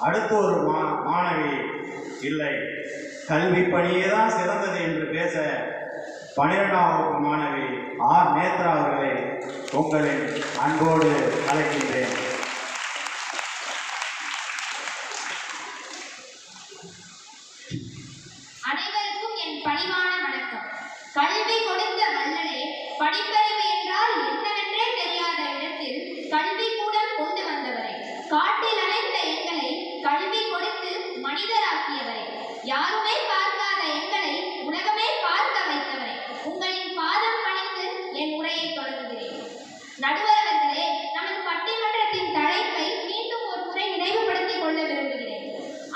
அடுத்து ஒரு மாணவி இல்லை, கல்வி பணியே தான் சிறந்தது என்று பேச 12ஆம் வகுப்பு மாணவி ஆர் நேத்ரா அவர்களை உங்களின் அன்போடு அழைக்கின்றேன். அனைவருக்கும் என் பணிவான வணக்கம். கல்வி கொடுத்த வல்லலே, படிப்பறிவு என்றால் என்னவென்றே தெரியாத இடத்தில் கல்வி கூடம் கொண்டு வந்தவரை, காட்டில் அழைத்த எங்களை கல்வி கொடுத்து மனிதராக்கியவரை, யாருமே பார்க்காத எங்களை உலகமே பார்க்க வைத்தவரை, உங்களின் பாதம் பணிந்து என் உரையை தொடங்குகிறேன். நடுவர் அவர்களே, நமது பட்டிமன்றத்தின் தலைப்பை மீண்டும் ஒரு முறை நினைவுபடுத்திக் கொள்ள விரும்புகிறேன்.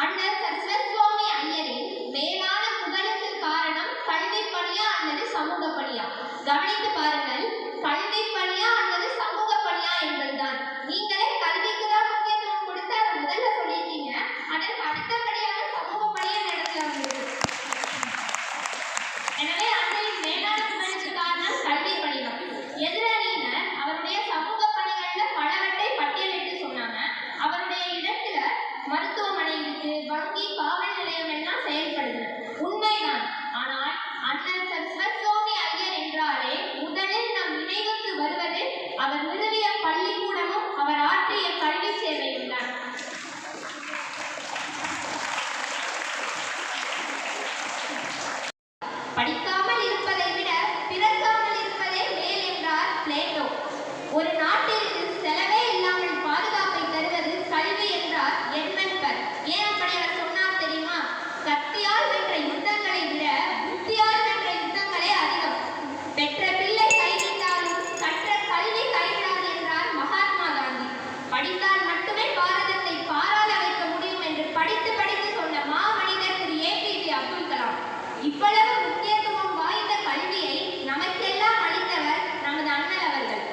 அண்ணல் சரஸ்வதி ஐயரின் மேலான புகழுக்கு காரணம் கல்வி பணியா அல்லது சமூக பணியா? கவனித்து பாருங்கள், கல்வி பணியா அல்லது சமூக பணியா என்பதுதான். நீங்களே கல்விக்கு தான் முக்கியத்துவம் கொடுத்து அதை முதல்ல சொல்லிட்டீங்க, அதற்கு அடுத்தபடியாக சமூக பணியா இடத்துல வந்தது. எனவே அண்ணலின் மேலான புகழுக்கு காரணம் கல்வி பணிதான். எதிரணியினர் அவருடைய சமூக பணிகள்ல பலவற்றை பட்டியலிட்டு சொன்னாங்க. அவருடைய இடத்துல மருத்துவமனை இருக்கு, வங்கி, காவல் நிலையம் எல்லாம் செயல்படுது, உண்மைதான். ஆனால் அண்ணல் சரஸ்வதி ஐயர் என்றாலே முதலில் நம் நினைவுக்கு வருவது அவர் நிறுவிய பள்ளிக்கூடமும் அவர் ஆற்றிய கல்வி சேவையும் தான். படிக்காமல் இருப்பதை விட பிறக்காமல் இருப்பதே மேல் என்றார் பிளேட்டோ. ஒரு நாட்டிற்கு செலவே இல்லாமல் பாதுகாப்பை தருவது கல்வி என்றார் எட்மண்ட். ஏன் அப்படி அவர் சொன்னார் தெரியுமா? கத்தியால் வென்ற யுத்தங்களை விட புத்தியால் வென்ற யுத்தங்களே அதிகம். பெற்ற பிள்ளை கைவிட்டாலும் கற்ற கல்வி கைவிடாது என்றார் மகாத்மா காந்தி. படித்தால் மட்டுமே பாரதத்தை பாராள வைக்க முடியும் என்று படித்து படித்து சொன்ன மாமனிதர் திரு APJ அப்துல் கலாம். இவ்வளவு முக்கியத்துவம் வாய்ந்த கல்வியை நமக்கெல்லாம் அளித்தவர் நமது அண்ணல் அவர்கள்.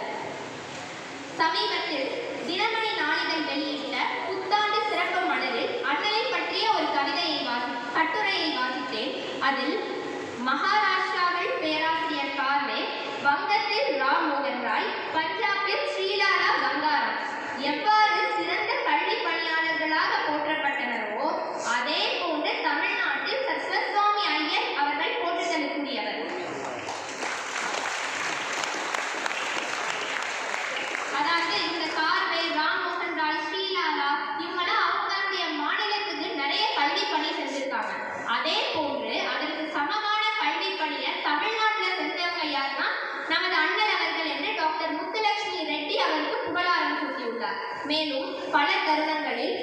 சமீபத்தில் தினமணி நாளிதழ் வெளியிட்ட புத்தாண்டு சிறப்பு மலரில் அண்ணலை பற்றிய ஒரு கட்டுரையை வாசித்தேன். அதில் மகாராஷ்டிராவில் பேராசிரியர் கார்வே, வங்கத்தில் ராம் மோகன் ராய், பஞ்சாபில் ஸ்ரீலாலா கங்காராம் எவ்வாறு சிறந்த கல்வி பணியாளர்களாக போற்றப்பட்டனரோ அதே போன்று தமிழ்நாட்டில் சரஸ்வதி ஐயர் அவர்கள் போற்றுதலுக்குரியவர். அதாவது இந்த கார்வே, ராம் மோகன் ராய், ஸ்ரீலாலா இவங்களாம் அவங்களுடைய மாநிலத்துக்கு நிறைய கல்வி பணி செஞ்சிருக்காங்க. அதே போன்று அதற்கு சமமான கல்வி பணியை தமிழ்நாட்டில் செஞ்சவங்க யாருன்னா நமது அண்ணல் அவர்கள் என்று டாக்டர் முத்துலட்சுமி ரெட்டி அவருக்கு புகழாரம் சூட்டியுள்ளார். மேலும் பல தருணங்களில்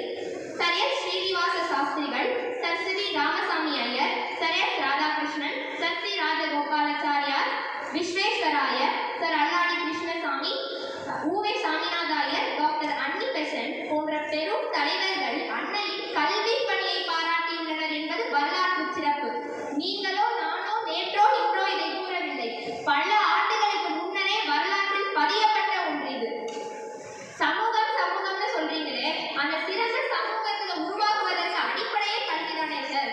சர் எஸ் ஸ்ரீனிவாச சாஸ்திரிகள், sir Sri Ramaswami Iyer, sir S Radhakrishnan, sir C Rajagopalachariar, Visvesvaraya, sir Alladi Krishnaswami, U Ve Swaminatha Iyer, doctor Annie Besant போன்ற பெரும் தலைவர்கள் அண்ணலின் கல்வி பணியை பாராட்டியுள்ளனர் என்பது வரலாற்று சிறப்பு. நீங்களோ நானோ நேற்றோ இன்றோ இதை கூறவில்லை, பல ஆண்டுகளுக்கு முன்னரே வரலாற்றில் பதியப்பட்ட ஒன்று இது. சமூகம் சமூகம்னு சொல்றீங்களே, அந்த சிறந்த சமூகத்துல உருவாகுவதற்கு அடிப்படையே கல்விதானே சார்.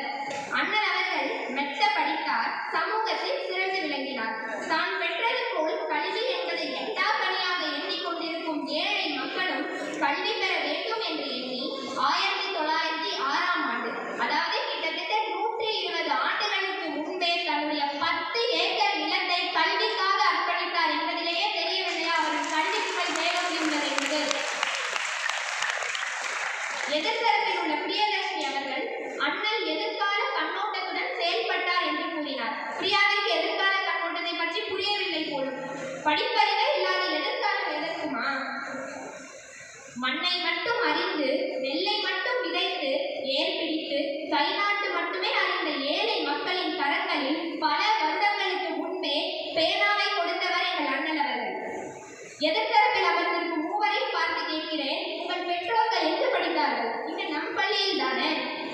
அண்ணல் அவர்கள் மெத்த படித்தார், சமூகத்தில் சிறந்து விளங்கினார். தான் பெற்றது போல் கல்வி என்பதை எட்டா பணியாக எண்ணிக்கொண்டிருக்கும் ஏழை மக்களும் கல்வி பெற வேண்டும் என்று எண்ணி 1906ஆம் ஆண்டு, அதாவது கிட்டத்தட்ட 120 ஆண்டுகளுக்கு முன்பே தன்னுடைய 10 ஏக்கர் நிலத்தை கல்விக்காக அர்ப்பணித்தார் என்பதிலேயே தெரியவில்லையா அவர்கள் கல்விக்கு வேகம் இருந்தது என்று. எதிர்த்தரப்பில் உள்ள பிரியதர்ஷினி அவர்கள் அண்ணல் எதிர்கால கண்ணோட்டத்துடன் செயல்பட்டார் என்று கூறினார். பிரியாவிற்கு எதிர்கால கண்ணோட்டத்தை பற்றி புரியவில்லை போலும். படிப்பறிவே இல்லாத எதிர்காலம் எதற்குமா? மண்ணை மட்டும் அறிந்து, நெல்லை மட்டும் விதைத்து, ஏர் பிடித்து, கைநாட்டு மட்டுமே அறிந்த ஏழை மக்களின் கரங்களில் பல வருடங்களுக்கு முன்பே பேனாவை கொடுத்தவர் எங்கள் அண்ணல் அவர்கள். எதிர்த்தரப்பில் அமர்ந்திருக்கும் மூவரையும் பார்த்து கேட்கிறேன், உங்கள் பெற்றோர்கள் எங்கு படித்தார்கள்? இங்கு நம் பள்ளியில் தானே.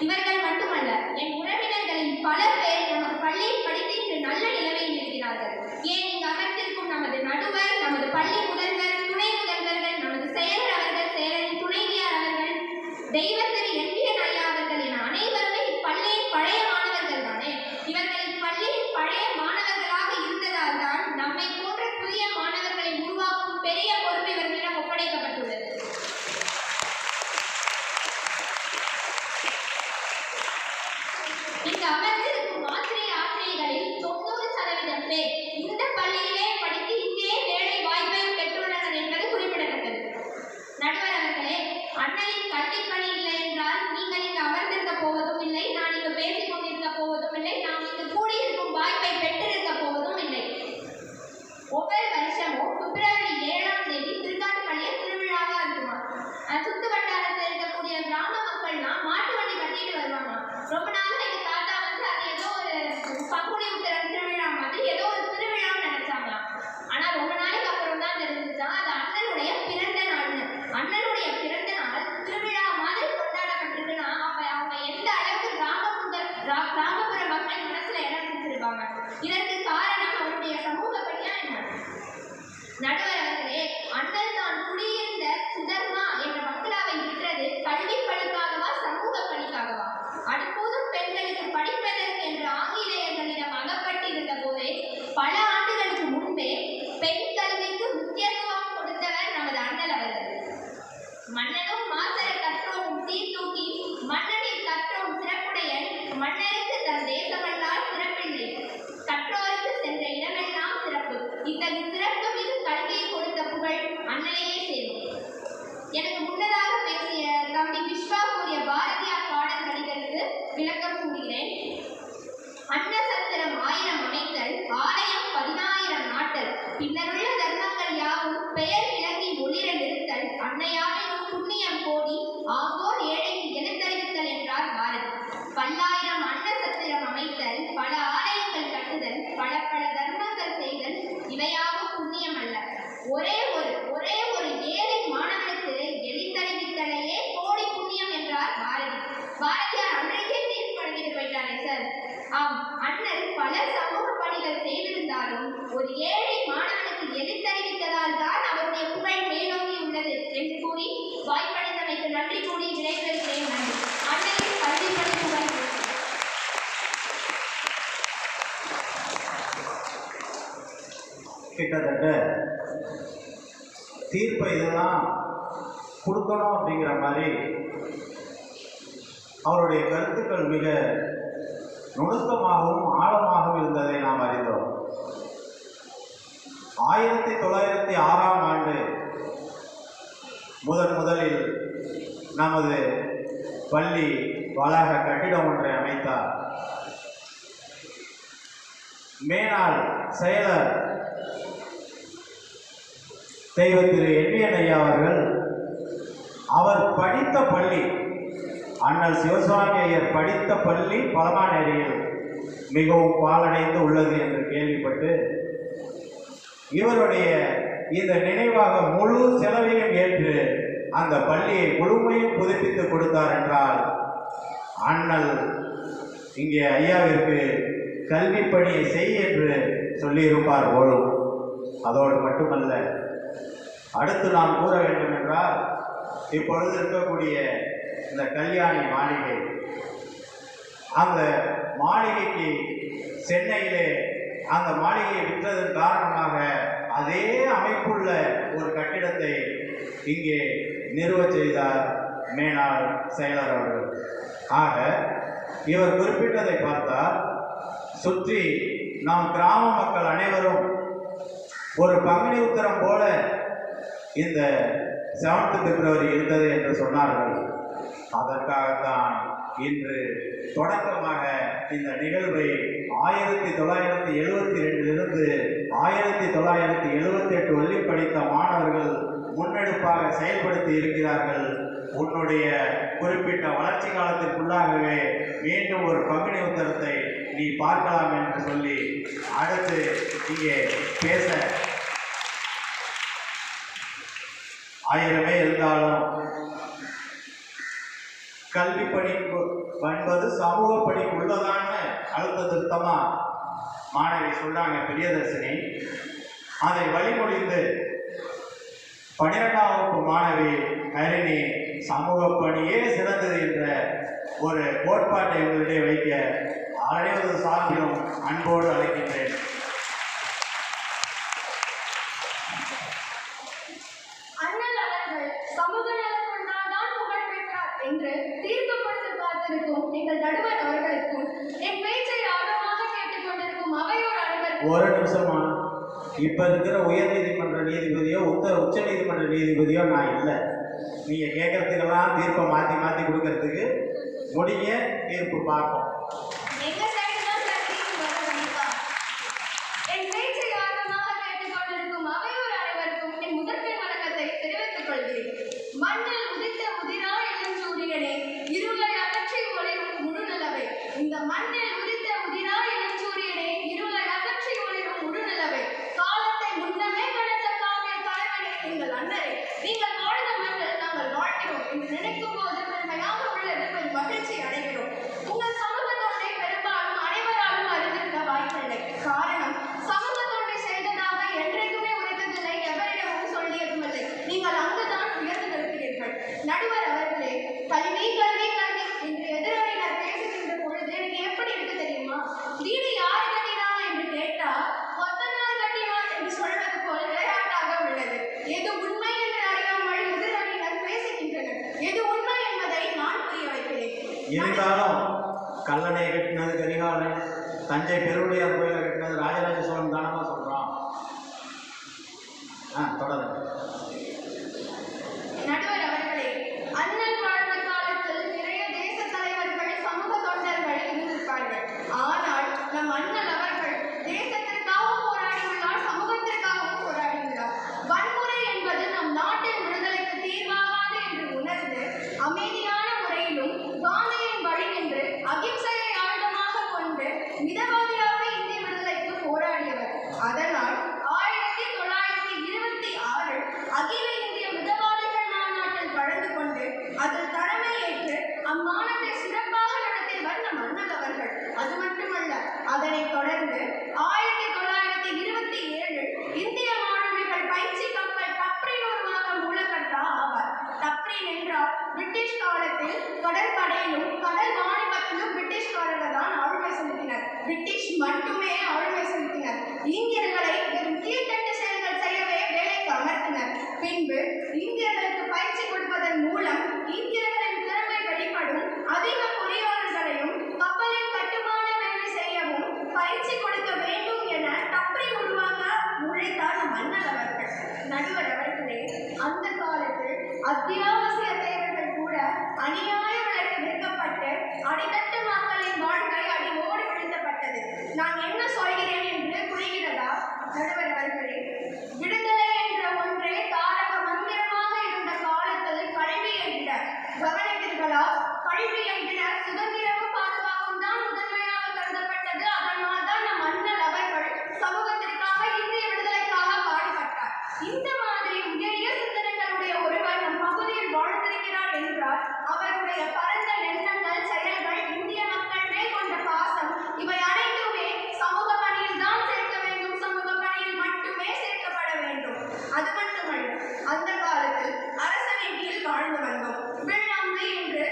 இவர்கள் மட்டுமல்ல, என் உறவினர்களின் பல பேர் நமது பள்ளியில் படித்து இன்று நல்ல நிலைமையில் இருக்கிறார்கள். ஏன் இங்கு அமர்ந்திருக்கும் நமது நடுவர், நமது பள்ளி முதல்வர், துணை முதல்வர்கள், நமது செயலர் அவர்கள், செயலரின் துணைவியார் அவர்கள், தெய்வத்திரு என்விஎன் ஐயா அவர்கள் என அனைவருமே இப்பள்ளியின் பழைய மாணவர்கள் தானே. இவர்களின் பள்ளியின் பழைய மாணவர்களாக இருந்ததால் தான் நம்மை போன்ற புதிய மாணவர்களை உருவாக்கும் பெரிய பொறுப்பு இவர்களிடம் ஒப்படைக்கப்பட்டுள்ளது. இருந்தாலும் ஒரு ஏழை மாணவனுக்கு எழுத்தறிவித்ததால் தான் அவருடைய புகழ் மேலோங்கி உள்ளது என்று கூறி வாய்ப்பளித்தமைக்கு நன்றி கூறி விடைபெறுகிறேன். நன்றி. அன்னையின் கல்விப்பணி புகழ். கிட்டத்தட்ட தீர்ப்பை இதெல்லாம் கொடுக்கணும் அப்படிங்கிற மாதிரி அவருடைய கருத்துக்கள் மிக நுணுக்கமாகவும் ஆழமாகவும் இருந்ததை நாம் அறிந்தோம். 1906ஆம் ஆண்டு முதலில் நமது பள்ளி வளாக கட்டிடம் ஒன்றை அமைத்தார். மேனாள் செயலர் தெய்வ திரு என்விஎன் ஐயா அவர்கள் அவர் படித்த பள்ளி, அண்ணல் சிவசுவாமி ஐயர் படித்த பள்ளி பழமானேரியில் மிகவும் பாழடைந்து உள்ளது என்று கேள்விப்பட்டு இவருடைய இந்த நினைவாக முழு செலவையும் ஏற்று அந்த பள்ளியை முழுமையும் புதுப்பித்து கொடுத்தார் என்றால் அண்ணல் இங்கே ஐயாவிற்கு கல்வி பணியை செய் என்று சொல்லியிருப்பார் போலும். அதோடு மட்டுமல்ல, அடுத்து நாம் கூற வேண்டும் என்றால் இப்பொழுது இருக்கக்கூடிய இந்த கல்யாணி மாளிகை, அந்த மாளிகைக்கு சென்னையிலே அந்த மாளிகையை விற்றதன் காரணமாக அதே அமைப்புள்ள ஒரு கட்டிடத்தை இங்கே நிறுவச் செய்தார் மேனாள் செயலர் அவர்கள். ஆக இவர் குறிப்பிட்டதை பார்த்தால் சுற்றி நாம் கிராம மக்கள் அனைவரும் ஒரு பங்குனி உத்திரம் போல இந்த 7th பிப்ரவரி இருந்தது என்று சொன்னார்கள். அதற்காகத்தான் இன்று தொடக்கமாக இந்த நிகழ்வை 1972 1978 வரை படித்த மாணவர்கள் முன்னெடுப்பாக செயல்படுத்தி இருக்கிறார்கள். உன்னுடைய குறிப்பிட்ட வளர்ச்சி காலத்திற்குள்ளாகவே மீண்டும் ஒரு பங்குனி உத்திரத்தை நீ பார்க்கலாம் என்று சொல்லி அடுத்து இங்கே பேச ஆயிரமே இருந்தாலும் கல்வி பணி என்பது சமூக பணிக்கு உள்ளதான்னு அழுத்த திருத்தமா மாணவி சொல்றாங்க பிரியதர்சினி. அதை வழிமொழிந்து 12ஆம் வகுப்பு மாணவி ஹரிணி சமூக பணியே சிறந்தது என்ற ஒரு கோட்பாட்டை உங்களிடையே வைக்க அனைவரது சார்பிலும் அன்போடு அழைக்கின்றேன். என்று தீர்க்கப்படுத்த காத்திருக்கும் எங்கள் நடுவர் அவர்களுக்கும் என் பேச்சை ஆழமாக கேட்டுக்கொண்டிருக்கும் அவையோர் அனைவருக்கும் ஒரு நிமிஷமா, இப்ப இருக்கிற உயர் நீதிமன்ற நீதிபதியோ உச்ச நீதிமன்ற நீதிபதியோ நான் இல்லை. நீங்க கேட்கறதுக்கெல்லாம் தீர்ப்பை மாத்தி மாத்தி கொடுக்கறதுக்கு முடிய தீர்ப்பு பார்ப்போம். எங்க சைடு தான் தீர்ப்பு வர கண்டிப்பா. என் பேச்சை ஆழமாக கேட்டுக்கொண்டிருக்கும் அவையோர் அனைவருக்கும் என் முதன்மை வணக்கத்தை தெரிவித்துக் கொள்கிறேன். மண்ணில் உதித்த உதிரா இளஞ்சூரியனே, இருளை அகற்றி ஒளிரும் முழுநிலவை. இந்த மண்ணில் உதித்த உதிரா இளஞ்சூரியனே, இருளை அகற்றி ஒளிரும் முழுநிலவை. காலத்தை முன்னமே கடந்த காவிய தலைவனே, எங்கள் அண்ணரே, நீங்கள் வாழ்ந்த மண்ணில் நாங்கள் வாழ்கிறோம் என்று நினைக்கும் போது பெருமையாக உள்ளது, மகிழ்ச்சி அடைகிறோம். உங்கள் சமூக தொண்டை பெரும்பாலும் அனைவராலும் அறிந்திருக்க வாய்ப்பில்லை. காரணம், சமூக தொண்டை செய்ததாக என்றைக்குமே உரைத்ததில்லை, எவரிடமும் சொல்லியதும் இல்லை. நீங்கள் அங்குதான் உயர்ந்து நிற்கிறீர்கள். நடுவர் அவர்களே, கல்வி கல்வி கல்வி என்று எதிரணியினர் பேசுகின்ற பொழுது எனக்கு எப்படி இருக்கு தெரியுமா? வீடு யார் கட்டினார் என்று கேட்டால் கொத்தனார் கட்டினார் என்று சொல்வது போல் விளையாட்டாக உள்ளது. எது உண்மை என்று அறியாமல் எதிரணியினர் பேசுகின்றனர். எது உண்மை என்பதை நான் புரிய வைக்கிறேன். இருந்தாலும் கல்லணை கட்டினது கரிகாலன், தஞ்சை பெருவுடையார் கோயிலை கட்டினது ராஜராஜ சோழன் தானமா சொல்றோம். தொடர்ந்து நடுவர் அவர்களே, அண்ணல் வாழ்ந்த காலத்தில் நிறைய தேச தலைவர்கள் சமூக தொண்டர்கள் இருந்திருப்பார்கள். ஆனால் நம் அண்ணல் அவர்கள் தேசத்திற்காகவும் போராடியுள்ளார், சமூகத்திற்காகவும் போராடியுள்ளார். வன்முறை என்பது நம் நாட்டின் விடுதலைக்கு தீர்வாகாது என்று உணர்ந்து அமைதியான முறையிலும் காந்தியின் வழி என்று அகிம்சையை ஆயுதமாக கொண்டு மிதவாதியாக இந்திய விடுதலைக்கு போராடியவர். அதனால் 1926 அகில இந்திய மிதவாதிகள் மாநாட்டில் கலந்து கொண்டு அதில் தலைமை ஏற்று அம்மாநாட்டை சிறப்பாக நடத்தியவர் நம் அண்ணல் அவர்கள். அது மட்டுமல்ல, அதனைத் தொடர்ந்து 1927 பிரிட்டிஷ் காலத்தில் கடற்படையிலும் கடல் வாணிபத்திலும் பிரிட்டிஷ்காரர்கள் தான் ஆளுமை செலுத்தினர். பிரிட்டிஷ் மட்டுமே ஆளுமை செலுத்தினர். இந்தியர்களை வெறும் கீழ்த்தட்டு செயல்கள் செய்யவே வேலைக்கு அமர்த்தினர். பின்பு இந்தியர்களுக்கு பயிற்சி கொடுப்பதன் மூலம் இந்தியர்களின் திறமை வெளிப்படும். அதிக பொறியாளர்களையும் கப்பலின் கட்டுமான வேலை செய்யவும் பயிற்சி கொடுக்க வேண்டும் என தப்பி உருவாக்க உழைத்தார் நம் அண்ணல் அவர்கள். நடுவர் அவர்களே, அந்த காலத்தில் அத்தியாவசிய தேவைகள் கூட அநியாய விலைக்கு விற்கப்பட்டு அடித்தட்டு மக்களின் வாழ்க்கை அடியோடு வீழ்த்தப்பட்டது. நான் என்ன சொல்கிறேன் என்று புரிகிறதா? நடுவர் அவர்களே, விடுதலை என்ற ஒன்றே தாரக மந்திரமாக இருந்த காலத்தில் கல்வி என்கிற கவனித்தீர்களா? கல்வி என்கிற சுதந்திரமும் பாதுகாப்பும் தான் முதன்மையாக கருதப்பட்டது. அதனால் தான் நம் அண்ணல் அவர்கள் சமூகத்திற்காக இந்திய விடுதலைக்காக பாடுபட்டார். இந்த மாதிரி உயரிய சிந்தனைகளுடைய ஒருவர் நம் பகுதியில் வாழ்ந்திருக்கிறார் என்றால் அவருடைய பரந்த எண்ணங்கள், செயல்கள், இந்திய மக்கள் மேல் கொண்ட பாசம், இவை அனைத்துமே சமூக பணியில் தான் சேர்க்க வேண்டும். சமூக பணியில் மட்டுமே சேர்க்கப்பட வேண்டும். அது மட்டுமல்ல, அந்த காலத்தில் அரச வீட்டில் வாழ்ந்து வந்தோம். வெள்ளம்பு என்று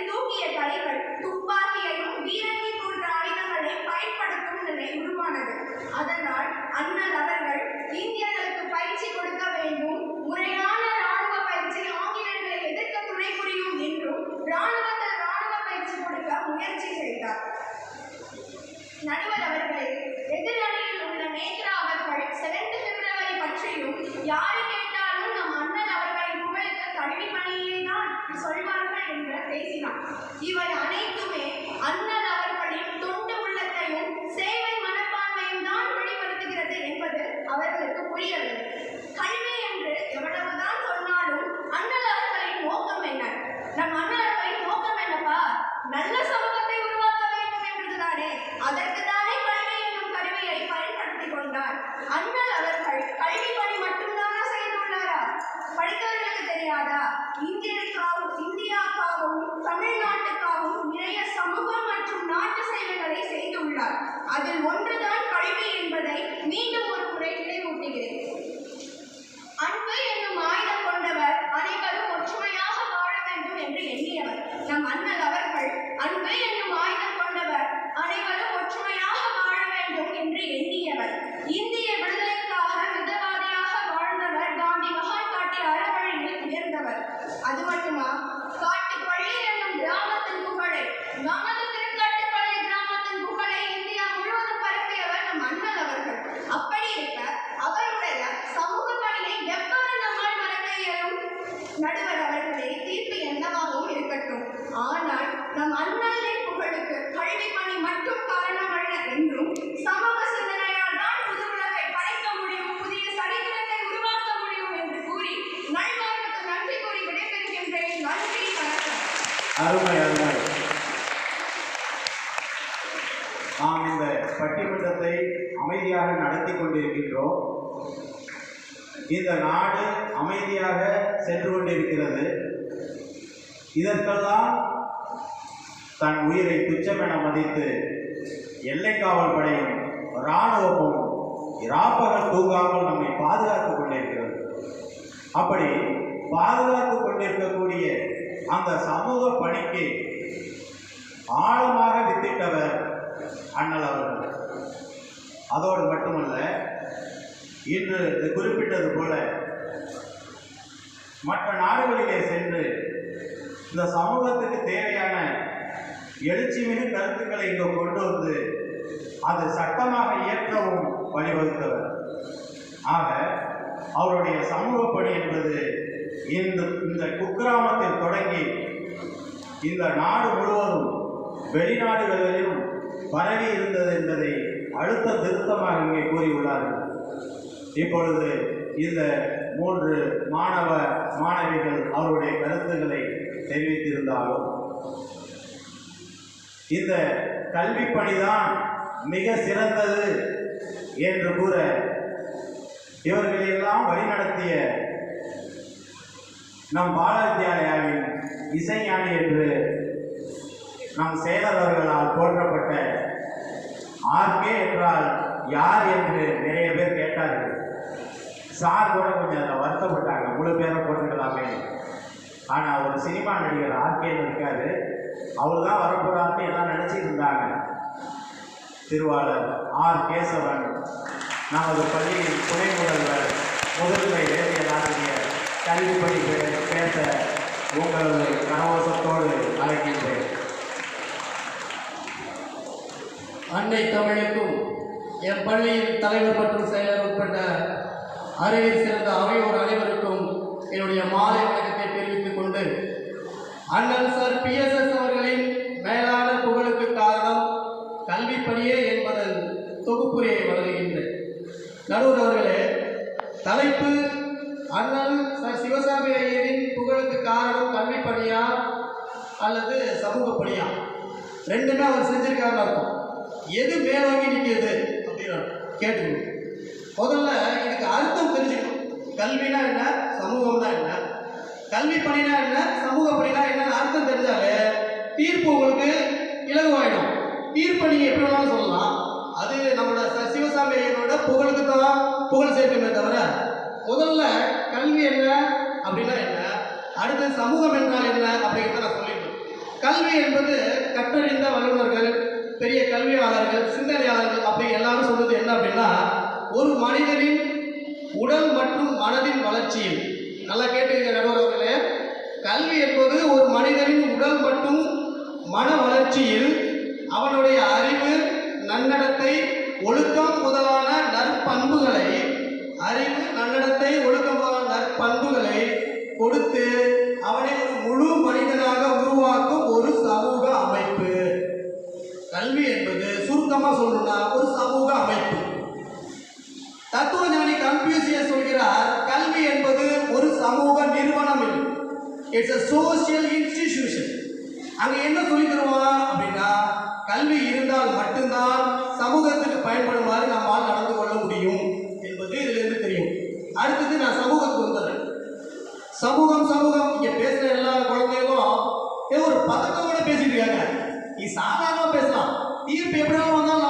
தூக்கிய கைகள் துப்பாக்கியையும் வீரங்கி போன்ற ஆயுதங்களை பயன்படுத்தும் நிலை உருவானது. அதனால் அண்ணல் அவர்கள் இந்தியர்களுக்கு பயிற்சி கொடுக்க வேண்டும். முறையான ராணுவ பயிற்சி ஆங்கிலேயர்களை எதிர்க்க துணை புரியும் என்றும் ராணுவத்தில் ராணுவ பயிற்சி கொடுக்க முயற்சி செய்தார். நடுவர் அவர்களே, எதிரணியில் உள்ள நேத்ரா அவர்கள் 2 பிப்ரவரி பற்றியும் யாரை கேட்டாலும் நம் அண்ணல் அவர்களின் புகழுக்கு கல்வி பணியை தான் சொல்வார்கள் என்று பேசினார். இவை அனைத்துமே அண்ணல் அவர்களின் தொண்டு உள்ளத்தையும் சேவை மனப்பான்மையும் தான் வெளிப்படுத்துகிறது என்பது அவர்களுக்கு புரியவில்லை. கல்வி என்று எவ்வளவுதான் சொன்னாலும் அண்ணல் அவர்களின் நோக்கம் என்ன? நம் அண்ணல் அவர்களின் நோக்கம் என்னப்பா? நல்ல சமூகத்தை உருவாக்க வேண்டும் என்றுதானே. அதற்கு தானே கல்வி என்னும் கருவியை பயன்படுத்திக் கொண்டார். அண்ணல் அவர்கள் கல்வி பணி மட்டும்தானா செய்துள்ளாரா? படித்தவர்களுக்கு தெரியாதா? இந்தியாவுக்காகவும் தமிழ்நாட்டுக்காகவும் நிறைய சமூக மற்றும் நாட்டு சேவைகளை செய்துள்ளார். அதில் ஒன்றுதான் கல்வி என்பதை மீண்டும் ஒரு முறை நினைவூட்டுகிறேன். அன்பு என்னும் ஆயுதம் கொண்டவர் அனைவரும் ஒற்றுமையாக வாழ வேண்டும் என்று எண்ணியவர் நம் அண்ணல் அவர்கள். அன்பு என்னும் ஆயுதம் கொண்டவர் அனைவரும் ஒற்றுமையாக வாழ வேண்டும் என்று எண்ணியவர். இந்திய விடுதலைக்காக மிதவாதியாக வாழ்ந்தவர். காந்தி மகான் காட்டிய அறவழியில் உயர்ந்தவர். அது மட்டுமா, காட்டுப்பள்ளி என்னும் கிராமத்தின் புகழை, நமது திருக்காட்டுப்பள்ளி கிராமத்தின் புகழை இந்தியா முழுவதும் பரப்பியவர் நம் அண்ணல் அவர்கள். அப்படி இருக்க அவருடைய சமூக பணியை எவ்வாறு நம்மால் மறக்க இயலும்? நடுவர் அவர்களே, தீர்ப்பு என்னவாகவும் இருக்கட்டும். ஆனால் நம் அண்ணலின் புகழுக்கு கல்வி பணி மட்டும் காரணமல்ல என்றும் சமூக சிந்தனையால் தான் புது உலகை படைக்க முடியும், புதிய சரித்திரத்தை உருவாக்க முடியும் என்று கூறி நல்வாழ்வுக்கு நன்றி கூறி விடைபெறுகின்றேன். நன்றி, வணக்கம். அருமை அருமை. நாம் இந்த பட்டிமன்றத்தை அமைதியாக நடத்தி கொண்டிருக்கின்றோம். இந்த நாடு அமைதியாக சென்று கொண்டிருக்கிறது. இதற்கெல்லாம் தன் உயிரை துச்சமென மதித்து எல்லைக்காவல் படையும் இராணுவமும் இராப்பகல் தூங்காமல் நம்மை பாதுகாத்துக் கொண்டிருக்கிறது. அப்படி பாதுகாத்துக் கொண்டிருக்கக்கூடிய அந்த சமூக பணிக்கு ஆழமாக வித்திட்டவர் அண்ணல் அவர்கள். அதோடு மட்டுமல்ல, இன்று குறிப்பிட்டது போல மற்ற நாடுகளிலே சென்று இந்த சமூகத்துக்கு தேவையான எழுச்சிமிகு கருத்துக்களை இங்கு கொண்டு வந்து அது சட்டமாக இயற்றவும் வழிவகுத்தவர். ஆக அவருடைய சமூக பணி என்பது இந்த குக்கிராமத்தில் தொடங்கி இந்த நாடு முழுவதும் வெளிநாடுகளிலும் பரவி இருந்தது என்பதை அழுத்த திருத்தமாக இங்கே கூறியுள்ளார்கள். இப்பொழுது இந்த 3 மாணவ மாணவிகள் அவருடைய கருத்துக்களை தெரிவித்திருந்தாலும் இந்த கல்வி பணிதான் மிக சிறந்தது என்று கூற இவர்களெல்லாம் வழிநடத்திய நம் பாலவித்யாலயாவின் இசைஞானி என்று நம் செயலர் அவர்களால் போற்றப்பட்ட ஆர்கே என்றால் யார் என்று நிறைய பேர் கேட்டார்கள். சார் கூட கொஞ்சம் அதில் வருத்தப்பட்டாங்க, முழு பேரை போட்டுக்கலாமே. ஆனால் ஒரு சினிமா நடிகர் ஆர்கேன்னு இருக்காரு, அவர் தான் வரப்போறாருன்னு எல்லாம் நினச்சிட்டு இருந்தாங்க. திருவாளர் ஆர் கேசவன் நமது பள்ளியின் துணை முதல்வர் முதன்மை வேதியியல் ஆசிரியர் கல்வி பணி பேச உங்களது கனவோசத்தோடு அழைக்கின்றேன். அன்னை தமிழுக்கும் என் பள்ளியின் தலைவர் மற்றும் செயலர் உட்பட்ட அறிவில் சிறந்த அவையோர் அனைவருக்கும் என்னுடைய மாலை வணக்கத்தை தெரிவித்துக் கொண்டு, அண்ணல் சார் PSS அவர்களின் மேலான புகழுக்கு காரணம் கல்வி பணியே என்பதன் தொகுப்புரையை வழங்குகின்றேன். நடுவர் அவர்களே, தலைப்பு அண்ணல் சார் சிவசாமி ஐயரின் புகழுக்கு காரணம் கல்வி பணியா அல்லது சமூக பணியா? ரெண்டுமே அவர் செஞ்சிருக்காருன்னு அர்த்தம். எது மேலோங்கி நிற்கிறது அப்படின்னு கேட்டுக்கணும். முதல்ல இதுக்கு அர்த்தம் தெரிஞ்சுக்கணும். கல்வினா என்ன, சமூகம்னா என்ன, கல்வி பணினா என்ன, சமூக பணினா என்னன்னு அர்த்தம் தெரிஞ்சாலே தீர்ப்பு உங்களுக்கு இலகுவாயிடும். தீர்ப்பை நீங்கள் எப்படி வேணாலும் சொல்லலாம். அது நம்மளோட சிவசாமி ஐயரோட புகழுக்கு தான் புகழ் சேர்க்குமே தவிர, முதல்ல கல்வி என்ன அப்படின்னா என்ன, அடுத்து சமூகம் என்றால் என்ன அப்படிங்கிறத நான் சொல்லிட்டேன். கல்வி என்பது கற்றறிந்த வல்லுநர்கள், பெரிய கல்வியாளர்கள், சிந்தனையாளர்கள் அப்படி எல்லாரும் சொல்றது என்ன அப்படின்னா, ஒரு மனிதனின் உடல் மற்றும் மனதின் வளர்ச்சியில், நல்லா கேட்டுக்க நடுவர் அவர்களே, கல்வி என்பது ஒரு மனிதனின் உடல் மற்றும் மன வளர்ச்சியில் அவனுடைய அறிவு, நன்னடத்தை, ஒழுக்கம் முதலான நற்பண்புகளை, அறிவு, நன்னடத்தை, ஒழுக்கமான நற்பண்புகளை கொடுத்து அவனை ஒரு முழு மனிதனாக உருவாக்கும் ஒரு சமூக அமைப்பு. கல்வி என்பது சுருக்கமாக சொல்லணும்னா ஒரு சமூக அமைப்பு. தத்துவஞானி கன்ஃபியூசியஸ் சொல்கிறார், கல்வி என்பது ஒரு சமூக நிறுவனம் இல்லை, இட்ஸ் a social institution. அங்கே என்ன சொல்லி தருவான் அப்படின்னா, கல்வி இருந்தால் மட்டும்தான் சமூகத்துக்கு பயன்படுமாறு நம்மால் நடந்து கொள்ள முடியும் என்பது இதிலிருந்து தெரியும். அடுத்தது நான் சமூகத்துக்கு வந்துடுறேன். சமூகம் சமூகம் இங்கே பேசுகிற எல்லா குழந்தைகளும் ஏதோ ஒரு பதட்டத்தோட பேசிட்டு இருக்காங்க. நீ சாதாரணமாக பேசலாம், தீர்ப்பு எப்படினாலும் வந்தாலும்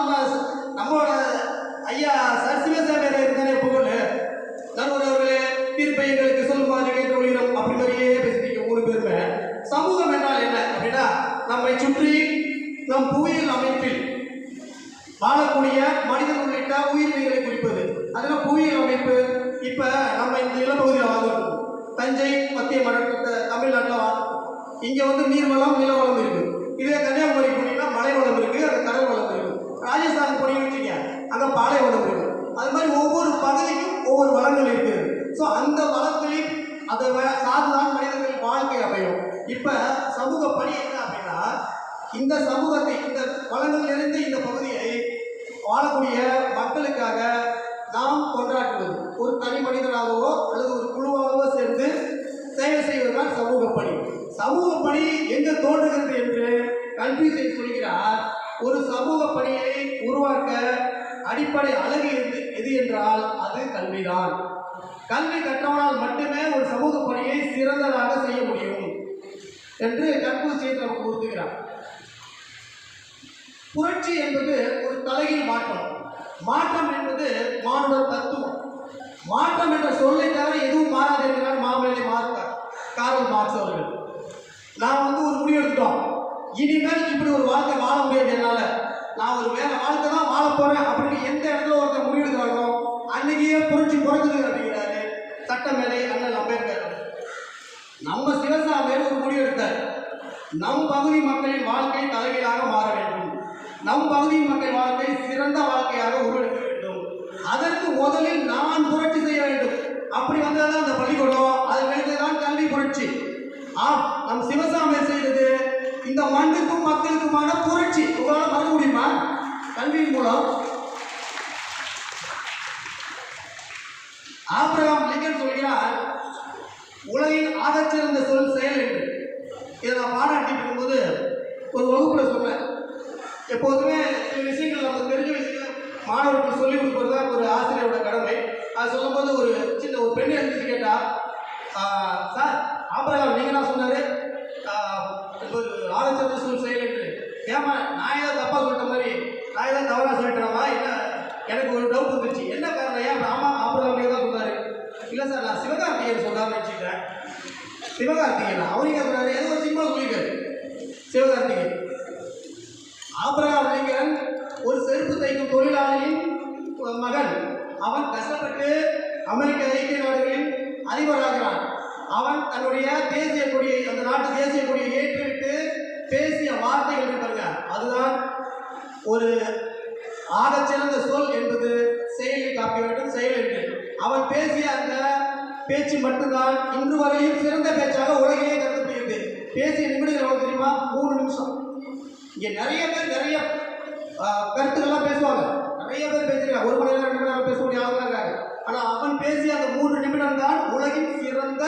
நம்மளோட ஐயா சார் சிவசாமி இருந்தானே புகழ். நடுவர் அவர்களே, தீர்ப்பை எங்களுக்கு சொல்லுமாறு கேட்டுக்கொள்கிறோம் அப்படி மாதிரியே பேசிட்டு 3 பேருமே. சமூகம் என்றால் என்ன அப்படின்னா, நம்மை சுற்றி நம் புவியியல் அமைப்பில் வாழக்கூடிய மனிதன் உள்ளிட்ட உயிர்களை குறிப்பது. அதனால் புவியியல் அமைப்பு. இப்போ நம்ம இந்த நிலப்பகுதியில் வாழ்ந்துருக்கோம். தஞ்சை மத்திய மண்டலத்தை தமிழ்நாட்டில் வாழ்ந்துருக்கோம். இங்கே வந்து நீர்வளம் நிலவளம் இருக்குது. இதே கன்னியாகுமரி போனீங்கன்னா மலை வளம் இருக்குது, அது கடல் வளம் இருக்குது. ராஜஸ்தான் போனீங்கன்னு வச்சுங்க, அங்கே பாலை வளம் இருக்குது. அது மாதிரி ஒவ்வொரு பகுதிக்கும் ஒவ்வொரு வளங்கள் இருக்குது. ஸோ அந்த வளங்களில் அதை சார்ந்துதான் மனிதர்களின் வாழ்க்கை அமையும். இப்போ சமூக பணி என்ன அப்படின்னா, இந்த சமூகத்தை, இந்த வளங்கள் நிறைந்த இந்த பகுதியை வாழக்கூடிய மக்களுக்காக நாம் கொண்டாடுவது, ஒரு தனி மனிதனாகவோ அல்லது ஒரு குழுவாகவோ சேர்ந்து சேவை செய்வதுதான் சமூக பணி. சமூக பணி எங்கே தோன்றுகிறது என்று கன்ஃபியூசியஸ் சொல்கிறார். ஒரு சமூக பணியை உருவாக்க அடிப்படை அழகு எது என்றால் அது கல்விதான். கல்வி கற்றவனால் மட்டுமே ஒரு சமூக பணியை சிறந்ததாக செய்ய முடியும் என்று கன்ஃபியூசியஸ் நமக்கு உறுத்துகிறார். புரட்சி என்பது ஒரு தலைகீழ் மாற்றம். மாற்றம் என்பது மானுட தத்துவம். மாற்றம் என்ற சொல்லை தவிர எதுவும் மாறாது என்கிறார் மாமேதை கார்ல் மார்க்ஸ் அவர்கள். நான் வந்து ஒரு முடிவு எடுத்துட்டோம், இனிமேல் இப்படி ஒரு வாழ்க்கை வாழ முடியாது, என்னால் நான் ஒரு வேற வாழ்க்கை தான் வாழ போறேன் அப்படின்னு எந்த இடத்துல ஒருத்தர் முடிவு எடுக்கிறாங்களோ அன்னைக்கே புரட்சி பிறக்குது அப்படிங்கிறாரு சட்டமேதை அண்ணல் அம்பேத்கர். நம்ம சிவசாமியார் ஒரு முடிவு எடுத்தார், நம் பகுதி மக்களின் வாழ்க்கை தலைகீழாக மாற வேண்டும், நம் பகுதி மக்கள் வாழ்க்கை சிறந்த வாழ்க்கையாக உருவெடுக்க வேண்டும், அதற்கு முதலில் நான் புரட்சி செய்ய வேண்டும். அப்படி வந்ததான் அந்த பள்ளிக்கூடம், அதற்கு தான் கல்வி புரட்சி. நம் சிவசாமியார் செய்தது இந்த மண்ணுக்கும் மக்களுக்குமான புரட்சி. உங்களால் மறக்க முடியுமா? கல்வியின் மூலம். ஆபிரகாம் லிங்கன் சொல்கிறார், உலகின் ஆகச்சிறந்த சொல் செயல் என்று. இதை நான் பாராட்டிட்டு இருக்கும்போது ஒரு வகுப்பில் சொன்னேன், எப்போதுமே சில விஷயங்கள் நமக்கு தெரிஞ்ச விஷயங்கள் மாணவர்களுக்கு சொல்லிக் கொடுப்பது தான் ஒரு ஆசிரியரோட கடமை. அது சொல்லும்போது ஒரு சின்ன ஒரு பெண் எழுந்துட்டு கேட்டா, சார் ஆபிரகாம் நீங்கள் தான் சொன்னார் ஆகச்சிறந்த சொல் செயல் என்று. ஏமா நான் ஏதாவது தப்பாக சொல்லிட்ட மாதிரி, நான் ஏதாவது தவறாக சொல்லிட்டேனாமா என்ன? எனக்கு ஒரு டவுட் வந்துச்சு. என்ன காரணம்? ஏன் ஆமாம் ஆபிரகாம் நீங்கள் தான் சொன்னார். இல்லை சார், நான் சிவகார்த்திகேயன் சொன்னார்னு நினச்சிட்டேன். சிவகார்த்திகேயன் அவருக்கு சொல்றாரு, ஏதோ ஒரு சினிமா சொல்லியிருக்காரு சிவகார்த்திகேயன். ஆபிரகாம் லிங்கன் ஒரு செருப்பு தைக்கும் தொழிலாளியின் மகன். அவன் கஷ்டப்பட்டு அமெரிக்க ஐக்கிய நாடுகளின் அதிபராகிறான். அவன் தன்னுடைய தேசிய கொடியை, அந்த நாட்டு தேசிய கொடியை ஏற்றுவிட்டு பேசிய வார்த்தைகள் இருப்பாங்க, அதுதான் ஒரு ஆகச்சிறந்த சொல் என்பது செயலில் காப்பி வேண்டும், செயல் என்று. அவன் பேசிய அந்த பேச்சு மட்டும்தான் இன்று வரையும் சிறந்த பேச்சாக உலகிலே கருதப்படுகிறது. பேசிய நிமிடங்கள் எவ்வளவு தெரியுமா? 3 நிமிஷம். இங்கே நிறைய பேர் நிறைய கருத்துக்கள்லாம் பேசுவாங்க, நிறைய பேர் பேசியிருக்காங்க, 1 மணி நேரம் 2 மணி நேரம் பேசக்கூடிய ஆளுங்க இருக்காங்க. ஆனால் அவன் பேசிய அந்த 3 நிமிடம் தான் உலகின் சிறந்த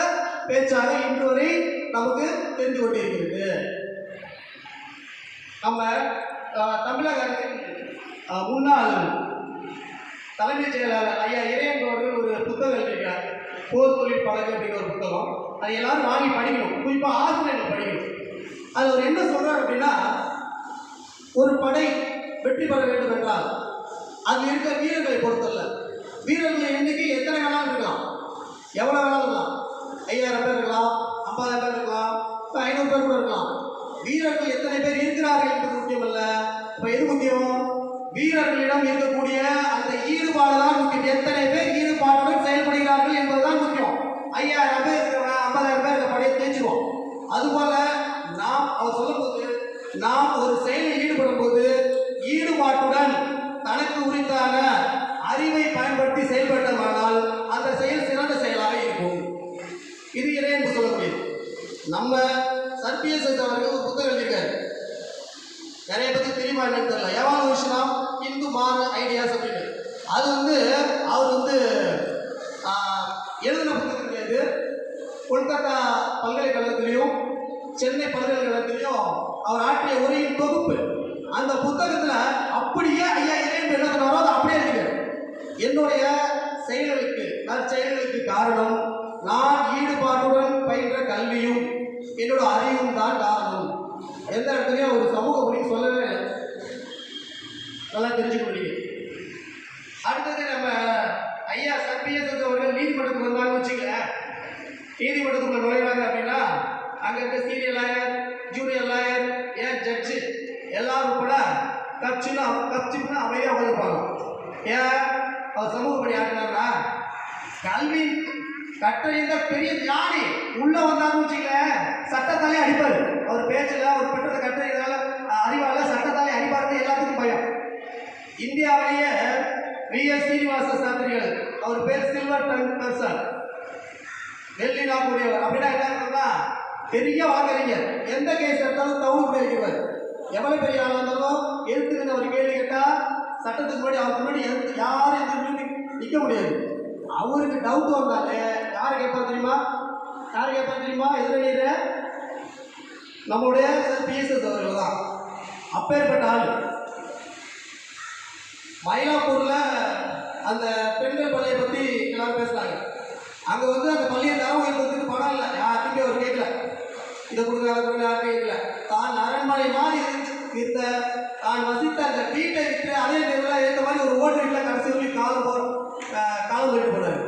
பேச்சாக இன்று வரை நமக்கு தெரிந்து கொண்டிருக்கிறது. நம்ம தமிழக அரசின் முன்னாள் தலைமைச் செயலாளர் ஐயா இறையன் அவர்கள் ஒரு புத்தகம் எழுதியிருக்கார், போர் தொழில் பழகு அப்படிங்கிற ஒரு புத்தகம். அதை எல்லாரும் வாங்கி படிக்கணும், குறிப்பாக ஆசிரியர்கள் படிக்கணும். அது அவர் என்ன சொல்றார் அப்படின்னா, ஒரு படை வெற்றி பெற வேண்டும் என்றால் அது இருக்கிற வீரர்களை பொறுத்தல்ல. வீரர்கள் எண்ணிக்கை எத்தனை வேணாலும் இருக்கலாம், எவ்வளோ வேணாலும் இருக்கலாம், 5000 பேர் இருக்கலாம், 50,000 பேர் இருக்கலாம், 500 பேர் கூட இருக்கலாம். வீரர்கள் எத்தனை பேர் இருக்கிறார்கள் என்பது முக்கியம் அல்ல. இப்போ எது முக்கியம்? வீரர்களிடம் இருக்கக்கூடிய அந்த ஈடுபாடு தான் முக்கியம். எத்தனை பேர் ஈடுபாட்டுடன் செயல்படுகிறார்கள் என்பதுதான் முக்கியம். 5000 பேர் இருக்கிறவங்க 50,000 பேர் இந்த படையை தேய்ச்சிருவோம். அதுபோல நாம் அவர் சொல்லும்போது, நாம் ஒரு செயலில் ஈடுபடும் போது ஈடுபாட்டுடன் தனக்கு உரித்தான அறிவை பயன்படுத்தி செயல்பட்டோமானால் அந்த செயல் சிறந்த செயலாக இருக்கும். இது இறையன்பு சொல்லக்கூடியது. நம்ம சர்பிஎஸ்எஸ் அவர்கள் ஒரு புத்தகம் எழுதியிருக்காரு, நிறைய பற்றி தெரியுமா என்னன்னு தெரியல, evaluation of Hindu moral ideas அப்படின்னு. அது அவர் எழுதின புத்தகம் கிடையாது. கொல்கத்தா பல்கலைக்கழகத்திலையும் சென்னை பல்கலைக்கழகத்திலையும் அவர் ஆற்றிய உரையின் தொகுப்பு. அந்த புத்தகத்தில் அப்படியே ஐயா இறையன்பு என்ன சொன்னாரோ அதை அப்படியே எழுதினார். என்னுடைய செயல்களுக்கு நற்செயல்களுக்கு காரணம் நான் ஈடுபாட்டுடன் பயின்ற கல்வியும் என்னோட அறிவும் தான் காரணம். எந்த இடத்துலையும் ஒரு சமூக பணி சொல்லவே இல்லை. நல்லா தெரிஞ்சுக்க முடியும். அடுத்தது நம்ம ஐயா சர்பிஎஸ்எஸ் அவர்கள் நீதிமன்றத்துக்கு வந்தாங்கன்னு வச்சுக்கல, நீதிமன்றத்துக்குள்ள நுழைவாங்க அப்படின்னா அங்கே இருக்க சீனியர் லாயர், ஜூனியர் லாயர், ஏன் ஜட்ஜு எல்லாரும் கூட கட்சின்னு அமைதியாக உட்காந்துருப்பாங்க. ஏன் அவர் சமூக பணி ஆட்டினார்னா, கல்வி கற்றறிந்த பெரிய ஞானி உள்ள வந்தாருன்னு வச்சுக்கல, சட்டத்தாலே அடிப்பார். அவர் பேச்சில் அவர் பெற்றதை கற்றறிந்தால அறிவால சட்டத்தாலே அடிப்பாருன்னு எல்லாத்துக்கும் பயம். இந்தியாவிலேயே விஎஸ் சீனிவாச சாஸ்திரிகள், அவர் பேர் சில்வர் டங் பர்சன், வெள்ளி நாக்குடையவர். அப்படின்னா என்ன இருக்குன்னா, பெரிய வழக்கறிஞர், எந்த கேஸ் எடுத்தாலும் தவறு பண்ணிருக்கிறார். எவ்வளோ பெரிய ஆளாக இருந்தாலும் எதிர்த்து ஒரு கேள்வி கேட்டால் சட்டத்துக்கு முன்னாடி அவருக்கு முன்னாடி யாரும் எதிர்த்து நிற்க முடியாது. அவருக்கு டவுட் வந்தாலே யார் கேட்பார் தெரியுமா? எதிரணியில நம்முடைய பிஎஸ்எஸ் அவர்கள் தான். அப்பேற்பட்ட ஆள். மயிலாப்பூரில் அந்த பெண்கள் பள்ளியை பற்றி எல்லாரும் பேசுகிறாங்க. அங்கே அந்த பள்ளியை தரம் உயர்ந்ததுக்கு பணம் இல்லை, யாருக்குமே அவர் கேட்கல. இதை கொடுங்க அதை கொடுங்க யாரும் கேட்கல. தான் அரண்மனை மாதிரி இருந்த தான் வசித்த அந்த வீட்டை விட்டு அதே நேரத்தில் ஏற்ற மாதிரி ஒரு ஓட்டு வீட்டில் கடைசி வரைக்கும் காலம் போயிட்டு போனார்.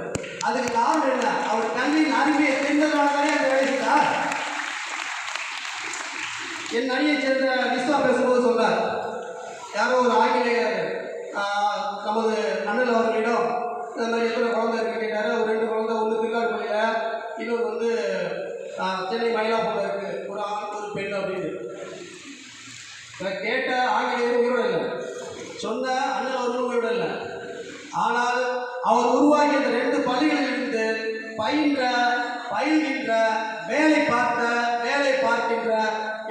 அதுக்கு காரணம் என்ன? அவர் கல்வியின் அறிவியை தெரிந்ததுனால தானே அந்த வேலை செய்தார். என் அணியை சேர்ந்த விஸ்வா பேசும்போது சொன்னார், யாரோ ஒரு ஆங்கிலேயர் நமது அண்ணல் அவர்களிடம் இந்த மாதிரி எத்தனை குழந்தை இருக்கு கேட்டார். ஒரு 2 குழந்தை, ஒன்று திருக்கார்பள்ளியில், இன்னொரு சென்னை மயிலாப்பூரில் இருக்குது, ஒரு ஆண் ஒரு பெண் அப்படின்னு. கேட்ட ஆங்கிலேயர் உயிரோடு இல்லை, சொன்ன அண்ணல் அவர்களும் உயிரோடு இல்லை. ஆனால் அவர் உருவாக்கி அந்த 2 பள்ளிகளிலிருந்து பயில்கின்ற, வேலை பார்க்கின்ற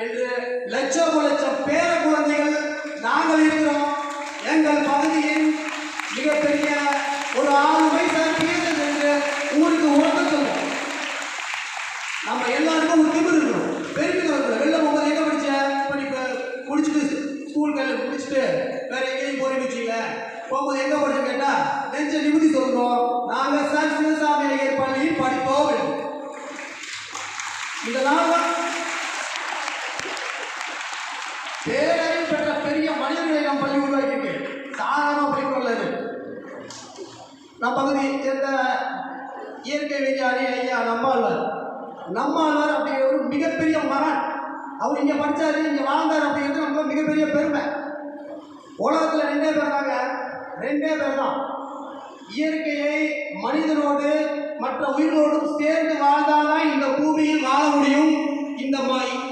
என்று லட்சம் பேர குழந்தைகள் நாங்கள் இருக்கிறோம். எங்கள் பகுதியின் மிகப்பெரிய ஒரு ஆளுமை பிஎஸ்எஸ் என்று ஊருக்கு உறக்க சொல்லுவோம். நம்ம எல்லாருக்கும் ஒரு திமிர் இருக்கணும், பெருமிதம் இருக்கணும். வெளில போகும்போது எங்கே முடிச்சுட்டு ஸ்கூல் கல்வி முடிச்சுட்டு வேற எங்கேயும் போய் வச்சுக்கல, போகும்போது எங்கே படிச்சு கேட்டால் நெஞ்ச நிமிதி சொல்லணும், நாங்கள் சார் சிவசாமி ஐயர் பள்ளியில் படிப்போம். இதனால் பேரறிவு பெற்ற பெரிய மனிதர்களை நாம் பள்ளி உருவாக்கிட்டு சாதாரண படிக்கல. நம் பகுதியை சேர்ந்த இயற்கை விஞ்ஞானி ஐயா நம்மாழ்வார் நம்மாழ்வார் அப்படிங்கிற ஒரு மிகப்பெரிய மகான். அவர் இங்கே படித்தாரு, இங்கே வாழ்ந்தார் அப்படிங்கிறது நமக்கு மிகப்பெரிய பெருமை. உலகத்தில் ரெண்டே பேர் தாங்க, ரெண்டே பேர் தான். இயற்கையை மனிதனோடு மற்ற உயிரோடும் சேர்ந்து வாழ்ந்தால்தான் இந்த பூமியில் வாழ முடியும். இந்த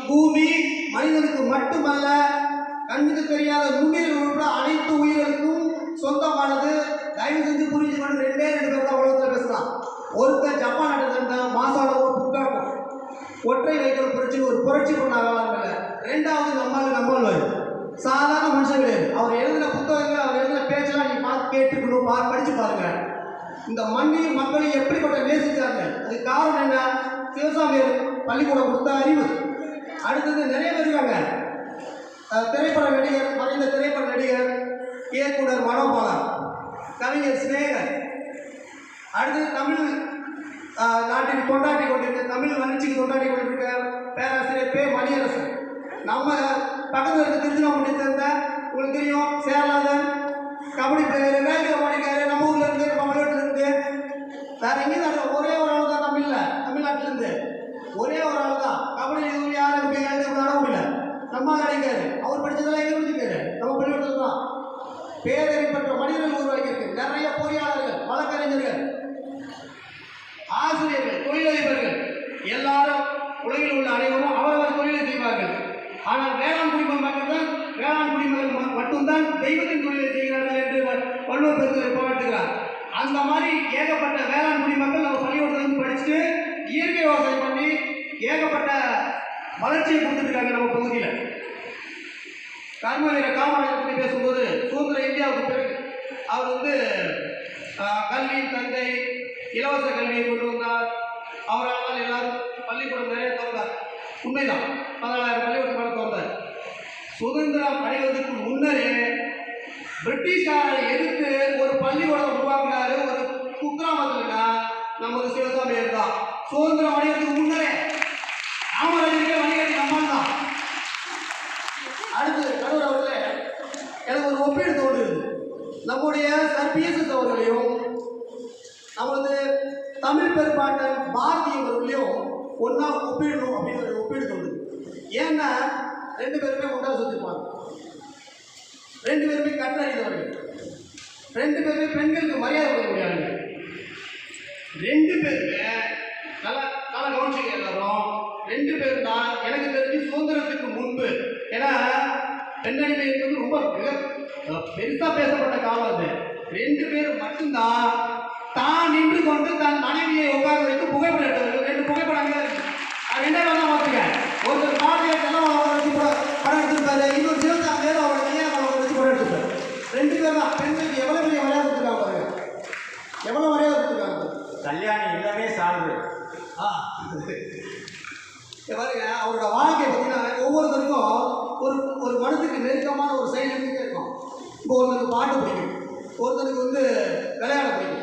பூமி மனிதனுக்கு மட்டுமல்ல, கண்ணுக்கு தெரியாத நுண்ணுயிர்கள் உட்பட அனைத்து உயிர்களுக்கும் சொந்தமானது. தயவு செஞ்சு புரிஞ்சுக்கணும், ரெண்டே ரெண்டு பேர் தான் உலகத்தில் பேசலாம். ஒருத்தர் ஜப்பான் நாட்டை சேர்ந்த மாசால ஒரு புத்தகம் ஒற்றை வைக்கல் புரட்சி, ஒரு புரட்சி பண்ணாங்க. ரெண்டாவது நம்மாழ்வார் சாதாரண மனுஷன் கிடையாது. அவர் எழுதின புத்தகங்கள், அவர் எழுதின பேச்செல்லாம் நீங்கள் பார்த்து கேட்டுக்கணும், படித்து பாருங்க. இந்த மண்ணையும் மக்களையும் எப்படிப்பட்ட நேசிச்சாங்க. அதுக்கு காரணம் என்ன? சிவசாமியார் பள்ளிக்கூடம் கொடுத்த அறிவு. அடுத்தது நிறைய பேர் இருக்காங்க. திரைப்பட நடிகர், மறைந்த திரைப்பட நடிகர், இயக்குனர் மனோபாலன், கவிஞர் சிநேகர். அடுத்தது தமிழ் நாட்டில் கொண்டாடி கொண்டிருக்க, தமிழ் வளர்ச்சிக்கு கொண்டாடி கொண்டிருக்க பேராசிரியர் பே மணியரசன். நம்ம பக்கத்தில் இருக்க திருச்சிராப்பள்ளி சேர்ந்த உங்களுக்கு தெரியும் சேரலாதன், கபடி பிளேயர், வேலைக்கு மாணிக்காரு, நம்ம ஊரில் இருந்து, நம்ம மாவட்டத்தில் இருந்து. வேற எங்கேயும் ஒரே ஒரு ஆள் தான் தமிழ்நாட்டிலேருந்து ஒரே ஒரு ஆள் தான். கபடி யாரும் விளையாட முடியல, நம்ம கிடைக்காரு. அவர் படித்ததெல்லாம் எங்கே படிச்சிருக்காரு? நம்ம பள்ளிக்கூடத்தில் தான். பேரறிப்பட்ட மனிதர்கள் உருவாக்கியிருக்கு. நிறைய பொறியாளர்கள், வழக்கறிஞர்கள், ஆசிரியர்கள், தொழிலதிபர்கள் எல்லாரும் உலகில் உள்ள அனைவரும் அவரவர் தொழிலை செய்வார்கள். ஆனால் வேளாண் குடிமக்கள் மட்டும்தான் தெய்வத்தின் தொழிலை செய்கிறார்கள் என்று வள்ளுவர் பெருந்தகை பாராட்டுகிறார். அந்த மாதிரி ஏகப்பட்ட வேளாண் குடிமக்கள் நம்ம பள்ளிக்கூடத்திலிருந்து படிச்சுட்டு இயற்கை விவசாயம் பண்ணி ஏகப்பட்ட வளர்ச்சியை கொடுத்துருக்காங்க நம்ம பகுதியில். கர்ம வீர காமராஜர் பற்றி பேசும்போது சுதந்திர இந்தியாவுக்கு பிறகு அவர் கல்வியின் தந்தை, இலவச கல்வியை கொண்டு வந்தார். அவரால் எல்லாரும் பள்ளிக்கூடம் நிறைய திறந்தார். உண்மைதான், 14,000 பள்ளிக்கூடம் மேலே திறந்தார். சுதந்திரம் அடைவதற்கு முன்னரே பிரிட்டிஷ்காரரை எதிர்த்து ஒரு பள்ளிக்கூடம் உருவாக்குனாரு ஒரு குக்கிராமத்துலனா நமது சிவசாமியார் தான். சுதந்திரம் அடைவதற்கு முன்னரே ராமராஜனுக்கே வழிகாட்டி நம்மால் தான். அடுத்து நடுவர் அவர்களே, எனக்கு ஒரு ஒப்பீடு தோன்றுது. நம்முடைய சர்பிஎஸ்எஸ் அவர்களையும் நமது தமிழ் பெரும்பாட்டன் பாரதிய அவர்களையும் ஒன்றா ஒப்பிடணும் அப்படின்னு ஒரு ஒப்பீடு தோணுது. ஏன்னா ரெண்டு பேருமே ஒன்றா சுற்றிப்பாங்க, ரெண்டு பேருமே கற்றறிந்தவர்கள், ரெண்டு பேருமே பெண்களுக்கு மரியாதை கொடுக்க முடியாதுங்க. ரெண்டு பேருமே நல்லா கவனிச்சுங்க எல்லாரும். ரெண்டு பேரும் தான் எனக்கு தெரிஞ்சு சுதந்திரத்துக்கு முன்பு. ஏன்னா பெண்ணடிமை என்பது ரொம்ப பெருசாக பேசப்பட்ட காலம் அது. ரெண்டு பேரும் மட்டும்தான் தான் நின்று கொண்டு தன் மனைவியை உட்கார வைத்து புகைப்படம் எடுத்தவர்கள். ரெண்டு புகைப்படம் அங்கே இருக்கு. ரெண்டாவது தான் பார்த்துங்க. ஒருத்தர் பாட்டியை செல்லவளை வச்சு படம் எடுத்திருப்பாரு, இன்னொரு சிவசாமியார் அவரோட கையாளை வச்சு படம் எடுத்திருப்பாரு. ரெண்டு பேர் தான். பெண்களுக்கு எவ்வளோ பெரிய மரியாதை கொடுத்துருக்காங்க பாருங்க, எவ்வளோ மரியாதை கொடுத்துருக்காங்க. கல்யாணம் இல்லவே சார்பு. பாருங்க, அவரோட வாழ்க்கை பார்த்தீங்கன்னா ஒவ்வொருத்தருக்கும் ஒரு மனதுக்கு நெருக்கமான ஒரு செயல் இருந்துகிட்டே இருக்கும். இப்போ ஒருத்தருக்கு பாட்டு பிடிக்கும், ஒருத்தருக்கு விளையாட பிடிக்கும்,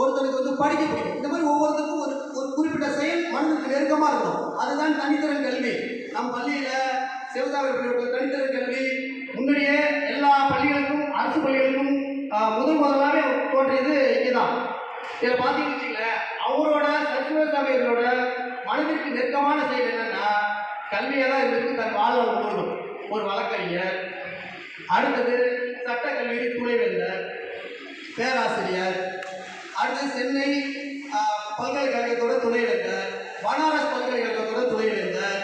ஒருத்தருக்கு படிக்க பிடிக்கும். இந்த மாதிரி ஒவ்வொருத்தருக்கும் ஒரு குறிப்பிட்ட செயல் மனதுக்கு நெருக்கமாக இருக்கணும். அதுதான் தனித்திறன் கல்வி. நம் பள்ளியில் சிவசாமி பள்ளியோட தனித்திறன் கல்வி முன்னாடியே எல்லா பள்ளிகளுக்கும், அரசு பள்ளிகளுக்கும் முதலாகவே தோன்றியது இங்கே தான். இதில் பார்த்தீங்கன்னு வச்சுங்களேன், அவரோட சிவசாமியர்களோட மனதிற்கு நெருக்கமான செயல் என்னன்னா கல்வியாக தான் இருந்திருக்கு. தன் வாழ்நாள் முழுவதும் ஒரு வழக்கறிஞர், அடுத்தது சட்டக்கல்லூரி துணைவேந்தர், பேராசிரியர், அடுத்தது சென்னை பல்கலைக்கழகத்தோட துணைவேந்தர், பனாரஸ் பல்கலைக்கழகத்தோட துணைவேந்தர்,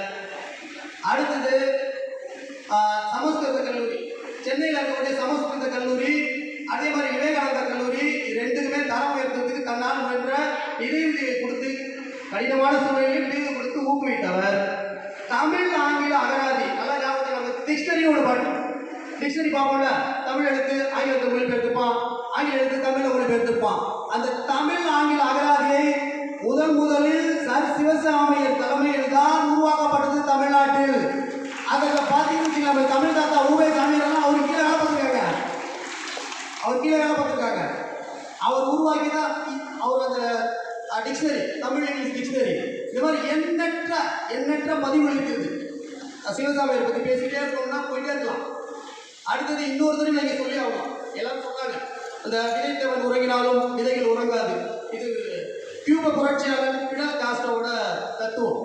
அடுத்தது சமஸ்கிருத கல்லூரி, சென்னையில் இருக்கக்கூடிய சமஸ்கிருத கல்லூரி, அதே மாதிரி விவேகானந்தா கல்லூரி, ரெண்டுக்குமே தரம் உயர்த்ததுக்கு தன்னால் முயன்ற நிதியுதவியை கொடுத்து கடினமான சூழ்நிலையில் நிதியுதவி கொடுத்து ஊக்குவித்தவர். தமிழ் ஆங்கில அகராதி நல்லா ஞாபகத்தில் நம்ம டிக்ஷனரியோட பாட்டு. டிக்ஷனரி பார்ப்போம்ல, தமிழ் எழுத்து ஆங்கிலத்தை மொழிபெயர்த்துப்பான், ஆங்கில எழுத்து தமிழை மொழிபெயர்த்திருப்பான். அந்த தமிழ் ஆங்கில அகராதியை முதலில் சர் சிவசாமியர் தலைமையில் தான் உருவாக்கப்பட்டது தமிழ்நாட்டில். அதில் பார்த்தீங்கன்னு நம்ம தமிழ் தாத்தா ஊவே சாமியெல்லாம் அவர் கீழே வேலை பார்த்துருக்காங்க. அவர் உருவாக்கி தான் அவர் அந்த டிக்ஷனரி, தமிழ் இங்கிலீஷ் டிக்ஷனரி. இந்த மாதிரி எண்ணற்ற பதிவுகள் இருக்குது. சிவசாமியை பற்றி பேசிட்டே இருக்கணும்னா போயிட்டே இருக்கலாம். அடுத்தது இன்னொருத்தரையும் நீங்கள் சொல்லி ஆகணும். எல்லாரும் சொன்னாங்க, அந்த விதைத்தவன் உறங்கினாலும் விதைகள் உறங்காது. இது கியூப புரட்சியாளர் பிடல் காஸ்ட்ரோட தத்துவம்.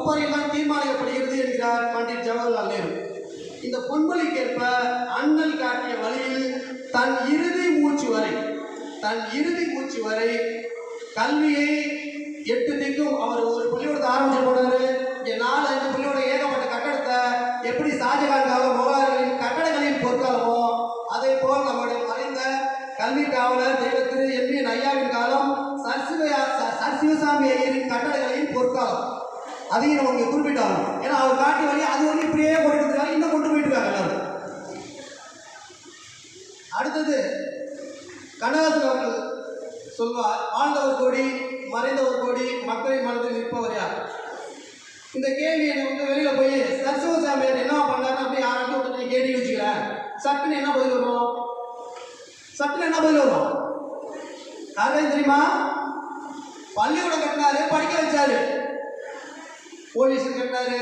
வகுப்பறையில் தான் தீர்மானிக்கப்படுகிறது என்கிறார் பண்டிட் ஜவஹர்லால் நேரு. இந்த பொன்மொழிக்கேற்ப அண்ணல் காட்டிய வழியில் தன் இறுதி மூச்சு வரை கல்வியை 8 திக்கும் அவர் ஒரு பள்ளிக்கூடத்தை ஆரம்பிச்சு போனாரு. இங்கே 4-5 பள்ளியோட ஏகப்பட்ட கட்டடத்தை எப்படி ஷாஜகான் காலம் முகலாயர்களின் கட்டடங்களின் பொற்காலமோ அதே போல் நம்முடைய மறைந்த கல்வி காவலர் தெய்வ திரு எம்.என். ஐயாவின் காலம் சர் சிவசாமி ஐயரின் கட்டடங்களின் பொற்காலம். அதையும் நம்ம இங்கே குறிப்பிட்டாங்க. ஏன்னா அவர் காட்டி வழி அது வந்து இப்படியே கொண்டு இருக்காங்க, இன்னும் கொண்டு போயிட்டு இருக்காங்க எல்லாரும். அடுத்தது கண்ணதாசன் அவர்கள் சொல்வார், வாழ்ந்தவர் கோடி மறைந்தவர் கோடி மக்களின் மனதில் நிற்பவர் யார்? இந்த கேள்வி வந்து வெளியில போய் சர் சிவசாமியார் என்ன பண்ணாருன்னு அப்படி யாராச்சும் ஒருத்தர் கேள்வி வச்சுக்கிறேன், சட்டுன்னு என்ன பதில் வரும்? யாருக்கும் தெரியுமா? பள்ளிக்கூடம் கட்டினாரு, படிக்க வச்சாரு, போலீஸ் கட்டினாரு,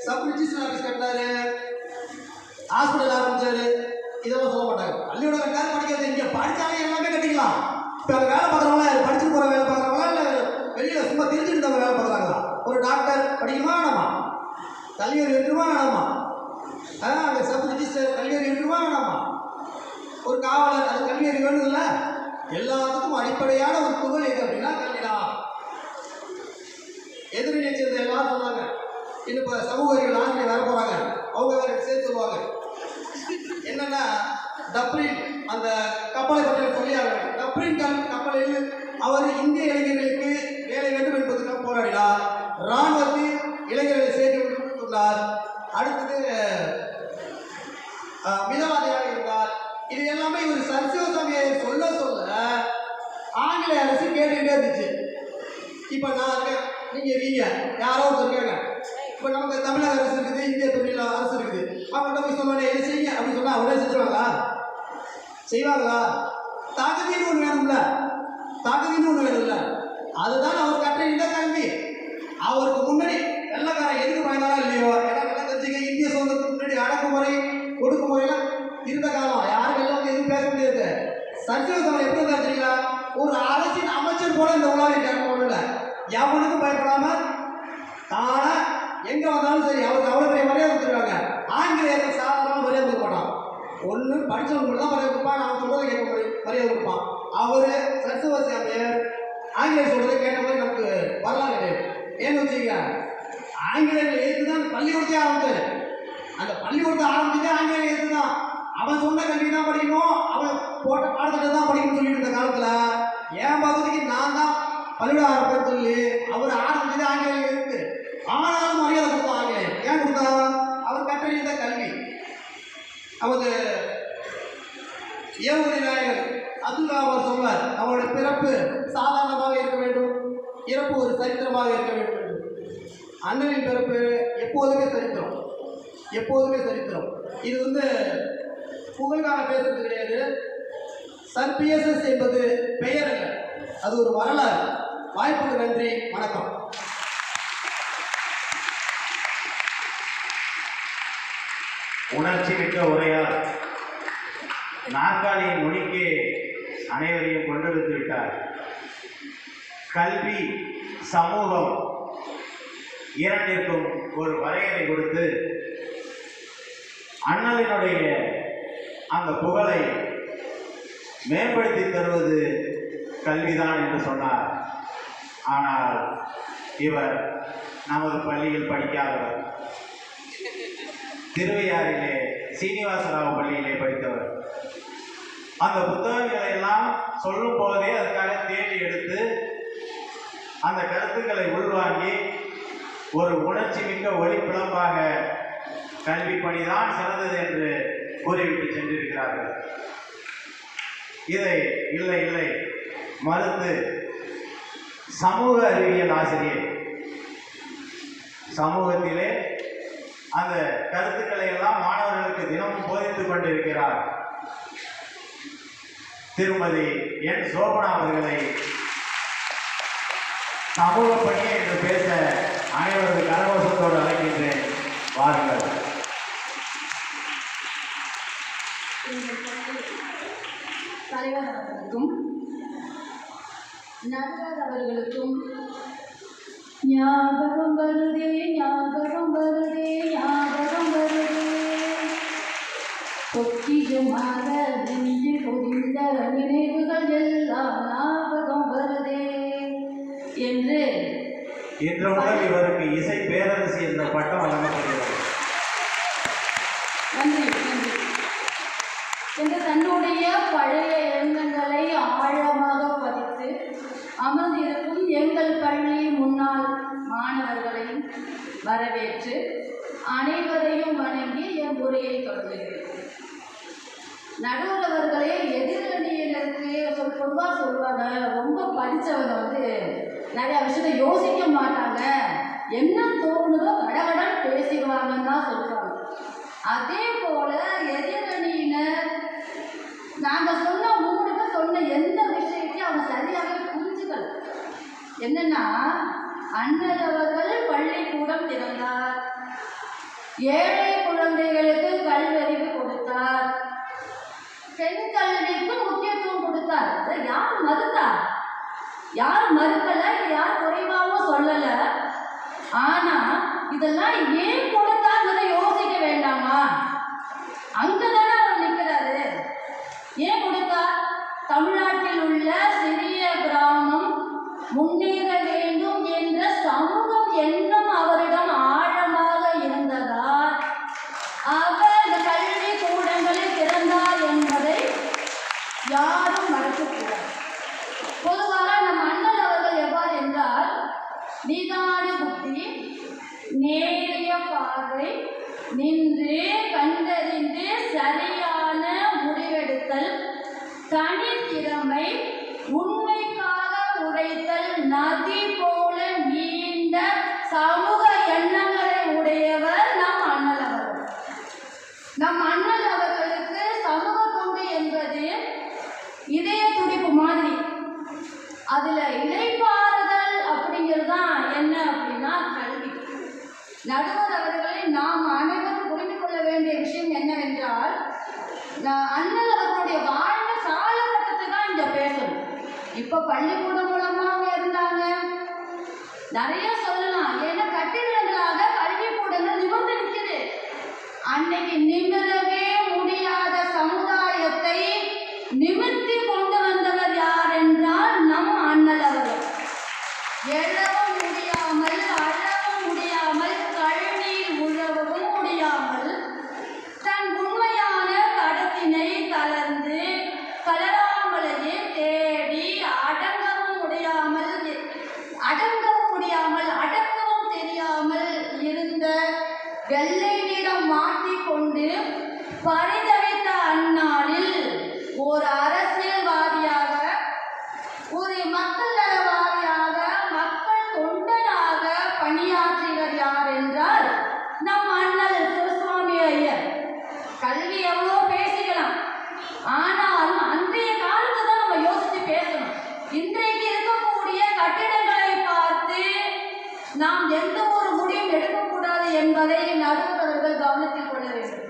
சப் ரிஜிஸ்டர் ஆஃபீஸ் கட்டினாரு, ஹாஸ்பிட்டல் ஆரம்பிச்சாரு, இதெல்லாம் சொல்ல மாட்டாங்க. பள்ளிக்கூடம் கட்டினாரு, படிக்க வச்சு இங்கே படித்தாலே எல்லாமே கட்டிக்கலாம். இப்போ அங்கே வேலை பார்க்குறவங்களா படிச்சுட்டு போகிற வேலை பார்க்குறவங்களா இல்லை வெளியில் சும்மா தெரிஞ்சுட்டு வேலை பார்க்குறாங்களா? ஒரு டாக்டர் படிக்குமா வேணாமா? கல்வி அறிவு இருக்குமா வேணாமா? அங்கே சப் ரிஜிஸ்டர் கல்வி அறிவு இருக்குமா வேணாமா? ஒரு காவலர் அது கல்வி அறிவு வேணும் இல்லை? எல்லாத்துக்கும் அடிப்படையான ஒரு புகழ் எது அப்படின்னா கல்விதான். எதிரினை சேர்ந்த எல்லாரும் சொன்னாங்க, இன்னும் இப்போ சமூக அறிவியல் ஆசிரியர் வர போகிறாங்க, அவங்க வேறு சேர்த்து சொல்லுவாங்க. என்னன்னா டப்ளின் அந்த கப்பலை பற்றி சொல்லியாங்க. டப்ளின் கப்பலில் அவர் இந்திய இளைஞர்களுக்கு வேலை வேண்டும் என்பதற்காக போராடினார். இராணுவத்தில் இளைஞர்களை சேர்த்து கொண்டார். அடுத்தது மிதவாதியாக இருந்தார். இது எல்லாமே இவர் சர் சிவசாமியை சொல்ல ஆங்கில அரசு கேட்டுக்கிட்டே இருந்துச்சு. இப்போ நான் இருக்கேன், நீங்கள் இருக்கீங்க, யாரோ ஒருத்தர் இருக்காங்க. இப்போ நமக்கு தமிழக அரசு இருக்குது, இந்திய தொழில் அரசு இருக்குது. அவங்கள்ட்ட போய் சொன்னோன்னே எது செய்யுங்க அப்படின்னு சொன்னால் அவங்களே செஞ்சுருவாங்களா? செய்வாங்களா? தாக்கத்தின்னு ஒன்று வேணும்ல, அதுதான் அவர் கற்ற இந்த கல்வி. அவருக்கு முன்னாடி வெள்ளக்காரன் எதுக்கு பயந்தாலும் இல்லையோ, ஏன்னா வெள்ளம் தெரிஞ்சுக்க இந்திய சுதந்திரத்துக்கு முன்னாடி அடக்குமுறை ஒடுக்குமுறையெல்லாம் இருந்த காலம், யாரும் வெள்ளம் எதுவும் பேச முடியாது. சர்ச்சைகள் எப்படி தெரிஞ்சுங்களா? ஒரு அரசின் அமைச்சர் போல இந்த உலகம் ஒன்றும் எவனுக்கும் பயப்படாம தானே எங்கே வந்தாலும் சரி அவருக்கு அவ்வளோ பெரிய மரியாதை கொடுத்துருக்காங்க. ஆங்கிலேயர்கள் சாதாரண மரியாதை கொடுக்க மாட்டான். ஒன்று படித்தவங்களுக்கு தான் மரியாதை கொடுப்பான், நான் சொல்கிறத கேட்க மரியாதை கொடுப்பான். அவர் சர் சிவசாமியார் ஆங்கிலேயர் சொல்கிறத கேட்ட மாதிரி நமக்கு வரலாறு கிடையாது. ஏன்னு வச்சுக்க, ஆங்கிலேயர்கள் எதிர்த்து தான் பள்ளிக்கூடத்தையே ஆரம்பித்தார். அந்த பள்ளிக்கூடத்தை ஆரம்பிச்சதே ஆங்கிலேயர் எதிர்த்து தான். அவன் சொன்ன கல்வி தான் படிக்கணும், அவன் போட்ட பாடத்திட்ட தான் படிக்கணும்னு சொல்லிட்டு இருந்த காலத்தில் என் பகுதிக்கு நான் தான் பள்ளிக்கூடம் ஆரம்பின்னு சொல்லி அவர் ஆரம்பிச்சதே ஆங்கிலேயர் இருக்கு. ஆனாலும் மரியாதை கொடுத்தான் ஆங்கிலேயர். ஏன் கொடுத்தா? அவர் கற்றறிந்த கல்வி. அவங்க ஏவுகணை நாயகர் அப்துல் கலாம் அவர் சொல்வார், அவருடைய பிறப்பு சாதாரணமாக இருக்க வேண்டும், இறப்பு ஒரு சரித்திரமாக இருக்க வேண்டும். அண்ணனின் பிறப்பு எப்போதுமே சரித்திரம். இது வந்து புகழ்காக பேசுறது கிடையாது. சர் பிஎஸ்எஸ் என்பது பெயர் அல்ல, அது ஒரு வரலாறு. வாய்ப்புக்கு நன்றி, வணக்கம். உணர்ச்சி மிக்க உரையால் நாற்காலியின் நுனிக்கு அனைவரையும் கொண்டு வந்து விட்டார். கல்வி சமூகம் இரண்டிற்கும் ஒரு வரையறை கொடுத்து அண்ணலினுடைய அந்த புகழை மேம்படுத்தி தருவது கல்விதான் என்று சொன்னார். ஆனால் இவர் நமது பள்ளியில் படிக்காதவர், திருவையாறிலே சீனிவாசராவ் பள்ளியிலே படித்தவர். அந்த புத்தகங்களை எல்லாம் சொல்லும் போதே அதுக்காக தேடி எடுத்து அந்த கருத்துக்களை உள்வாங்கி ஒரு உணர்ச்சி மிக்க ஒளிப்பிழம்பாக கல்வி பணிதான் சிறந்தது என்று கூறிவிட்டு சென்றிருக்கிறார்கள். இதை இல்லை மறுத்து சமூக அறிவியல் ஆசிரியர் சமூகத்திலே அந்த கருத்துக்களை எல்லாம் மாணவர்களுக்கு தினமும் போதித்துக் கொண்டிருக்கிறார். திருமதி என் சோபனா அவர்களை சமூக பணி என்று பேச அனைவரது கரகோஷத்தோடு அழைக்கின்றேன். வாருங்கள். தலைவர் அவர்களுக்கும் நடுவர் அவர்களுக்கும் ஞாபகம் வருதே ஞாபகம் வருதே ஞாபகம் வருதே பொக்கிஷமாக நெஞ்சில் பொதிந்த நினைவுகள் எல்லாம் ஞாபகம் வருதே என்று இன்று முதல் இவருக்கு இசை பேரரசி என்ற பட்டம் வழங்கப்படுகிறது. நன்றி நன்றி என்று தன்னுடைய பழைய எண்ணங்களை ஆழமாக பதித்து அமர்ந்திருக்கும் எங்கள் பள்ளி முன்னாள் மாணவர்களை வரவேற்று அனைவரையும் வணங்கி என் உரையை தொடங்குகிறேன். நடுவர் அவர்களே, எதிரணியினருக்கு பொதுவாக சொல்லுவாங்க, ரொம்ப படித்தவங்க நிறையா விஷயத்தை யோசிக்க மாட்டாங்க, என்ன தோணுதோ கடகடன் பேசிடுவாங்கன்னு தான் சொல்லுவாங்க. அதே போல எதிரணியினர் நாங்கள் சொன்ன 3 பேர் சொன்ன எந்த விஷயத்தையும் அவங்க சரியாகவே புரிஞ்சுக்கல. என்னன்னா, அண்ணல் அவர்கள் பள்ளிக்கூடம் திறந்தார், ஏழை குழந்தைகளுக்கு கல்வறிவு கொடுத்தார், பெண் கல்விக்கு முக்கியத்துவம் கொடுத்தார். அதை யார் மறுத்தார்? யார் மறுக்கல, யார் குறைவாகவும் சொல்லல. ஆனா இதெல்லாம் ஏன் கொடுத்தாங்கிறத யோசிக்க வேண்டாமா? அங்கதானே அவர் நிற்கிறாரு. ஏன் கொடுத்தார்? தமிழ்நாட்டில் உள்ள சிறிய கிராமம் முன்னேற வேண்டும் என்ற சமூகம் எண்ணம் அவரிடம் ஆழமாக இருந்ததால் அவர் இந்த கல்வி கூடங்களை திறந்தார் என்பதை யாரும் மறக்கக்கூடாது. பொதுவாக நம் அண்ணல் அவர்கள் எவ்வாறு என்றால், நிதான புத்தி, நேரிய பார்வை, நின்று கண்டறிந்து சரியான முடிவெடுத்தல், தனித்திறமை, உண்மைக்காக உழைத்தல், நதி போல நீண்ட சமூக எண்ணங்களை உடையவர் நம் அண்ணல் அவர்கள். நம் அண்ணல் அவர்களுக்கு சமூக தொண்டு என்பது இதய துடிப்பு மாதிரி. அதுல இளைப்பாறுதல் அப்படிங்கிறது தான் என்ன அப்படின்னா கல்வி. நடுவர் அவர்களை நாம் அனைவரும் புரிந்து கொள்ள வேண்டிய விஷயம் என்னவென்றால், அண்ணல் அவர்களுடைய வாழ்ந்த காலகட்டத்தை தான் இங்க பேசணும். இப்ப பள்ளிக்கூடம் மூலமா அவங்க இருந்தாங்க, நிறைய சொல்லலாம். ஏன்னா கட்டிடங்களாக கல்விக்கூடங்கள் நிமிர்ந்து நிற்குது. அன்னைக்கு நிமிரவே முடியாத சமுதாயத்தை நிமிர்த்தி கொண்டு வந்தவர் யார் என்றால் நம் அண்ணல் அவர்கள். எழவும் முடியாமல், அழவும் முடியாமல், கழனியில் உழவும் முடியாமல், தன் உண்மையான கடத்தினை தளர்ந்து கலராமலேயே தேடி அடங்கவும் முடியாமல் அடக்கவும் தெரியாமல் இருந்த வெள்ளை நிறம் மாட்டிக்கொண்டு பரிதவித்த அந்நாளில் ஒரு அரசியல்வாதியாக, ஒரு மக்கள் நலவாதியாக, மக்கள் தொண்டனாக பணியாற்றியவர் யார் என்றால் நம் அண்ணல் சிவசுவாமி ஐயர். கல்வி எவ்வளோ பேசிக்கலாம், ஆனாலும் அன்றைய காலத்தை தான் நம்ம யோசித்து பேசணும். இன்றைக்கு இருக்கக்கூடிய கட்டிடங்களை பார்த்து நாம் எந்த ஒரு முடிவும் எடுக்கக்கூடாது என்பதை நடுவர்கள் கவனத்தில் கொள்ள வேண்டும்.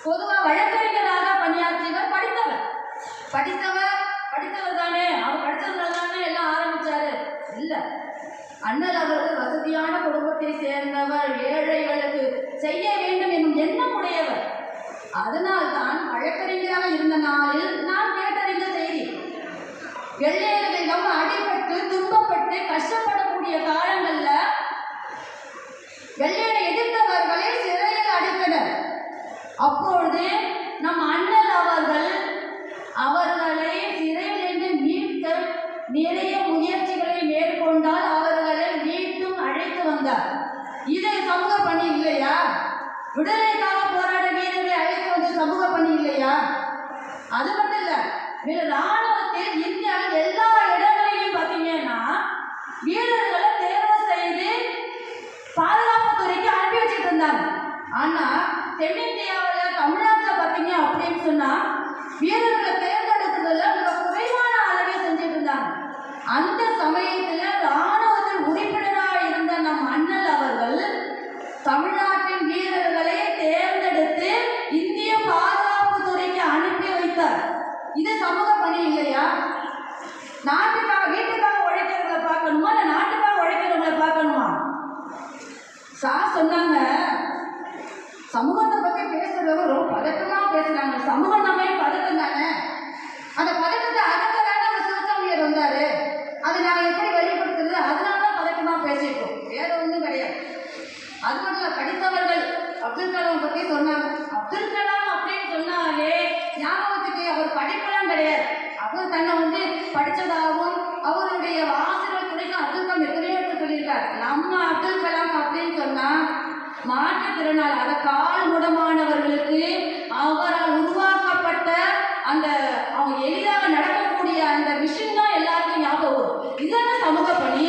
பொதுவாக வழக்கறிஞராக பணியாற்றியவர் படித்தவர் தானே, அவர் படித்தவர் தானே எல்லாம் ஆரம்பிச்சாரு. இல்லை, அண்ணல் அவர்கள் வசதியான குடும்பத்தை சேர்ந்தவர், ஏழைகளுக்கு செய்ய வேண்டும் என்னும் எண்ணம் உடையவர். அதனால்தான் வழக்கறிஞராக இருந்த நாளில் நான் கேட்டறிந்த செய்தி, வெள்ளையர்களிடம் அடிபட்டு துன்பப்பட்டு கஷ்டப்படக்கூடிய காலங்கள்ல வெள்ளையரை எதிர்த்தவர்களை சிறையில் அடைத்தனர். அப்பொழுது நம் அண்ணல் அவர்களை சிறையிலிருந்து மீட்க நிறைய முயற்சிகளை மேற்கொண்டால் அவர்களை மீண்டும் அழைத்து வந்தார். இது சமூக பணி இல்லையா? விடுதலைக்காக போராட வீரர்களை அழைத்து வந்த சமூக பணி இல்லையா? அது மட்டும் இல்ல, இராணுவத்தில் இந்தியாவில் எல்லா இடங்களிலும் பார்த்தீங்கன்னா வீரர்களை தேர்வு செய்து பாதுகாப்புத்துறைக்கு அனுப்பி வச்சுட்டு இருந்தாங்க. ஆனா தென்னிந்தியாவில் தமிழ்நாட்டில் பார்த்தீங்க அப்படின்னு சொன்னா வீரர்களை தேர்ந்தெடுக்கிறதுல மிக குறைவான அளவே செஞ்சுட்டு இருந்தாங்க. அந்த சமயத்தில் இராணுவத்தில் உறுப்பினராக இருந்த நம் அண்ணல் அவர்கள் தமிழ்நாட்டின் வீரர்களை தேர்ந்தெடுத்து இந்திய பாதுகாப்புத்துறைக்கு அனுப்பி வைத்தார். இது சமூக பணி இல்லையா? நாட்டுக்காக வீட்டுக்காக உழைக்கிறவங்களை பார்க்கணுமா, இல்லை நாட்டுக்காக உழைக்கிறவங்களை அது மட்டும் இல்ல, படித்தவர்கள் அப்துல் கலாம் பற்றி சொன்னாங்க. அப்துல் கலாம் அப்படின்னு சொன்னாலே ஞாபகத்துக்கு அவர் படிப்பெல்லாம் கிடையாது. அவர் தன்னை வந்து படித்ததாகவும் அவருடைய ஆசிரியர் துறைக்கு அப்துல் கலாம் எத்தனையோ எடுத்து சொல்லியிருக்கார். நம்ம அப்துல் கலாம் அப்படின்னு சொன்னால் மாற்றுத்திறனாளி, அதை கால் முடமானவர்களுக்கு அவரால் உருவாக்கப்பட்ட அந்த அவங்க எளிதாக நடக்கக்கூடிய அந்த விஷயம் தான் எல்லாருக்கும் ஞாபகம் வரும். இதுதான சமூக பணி.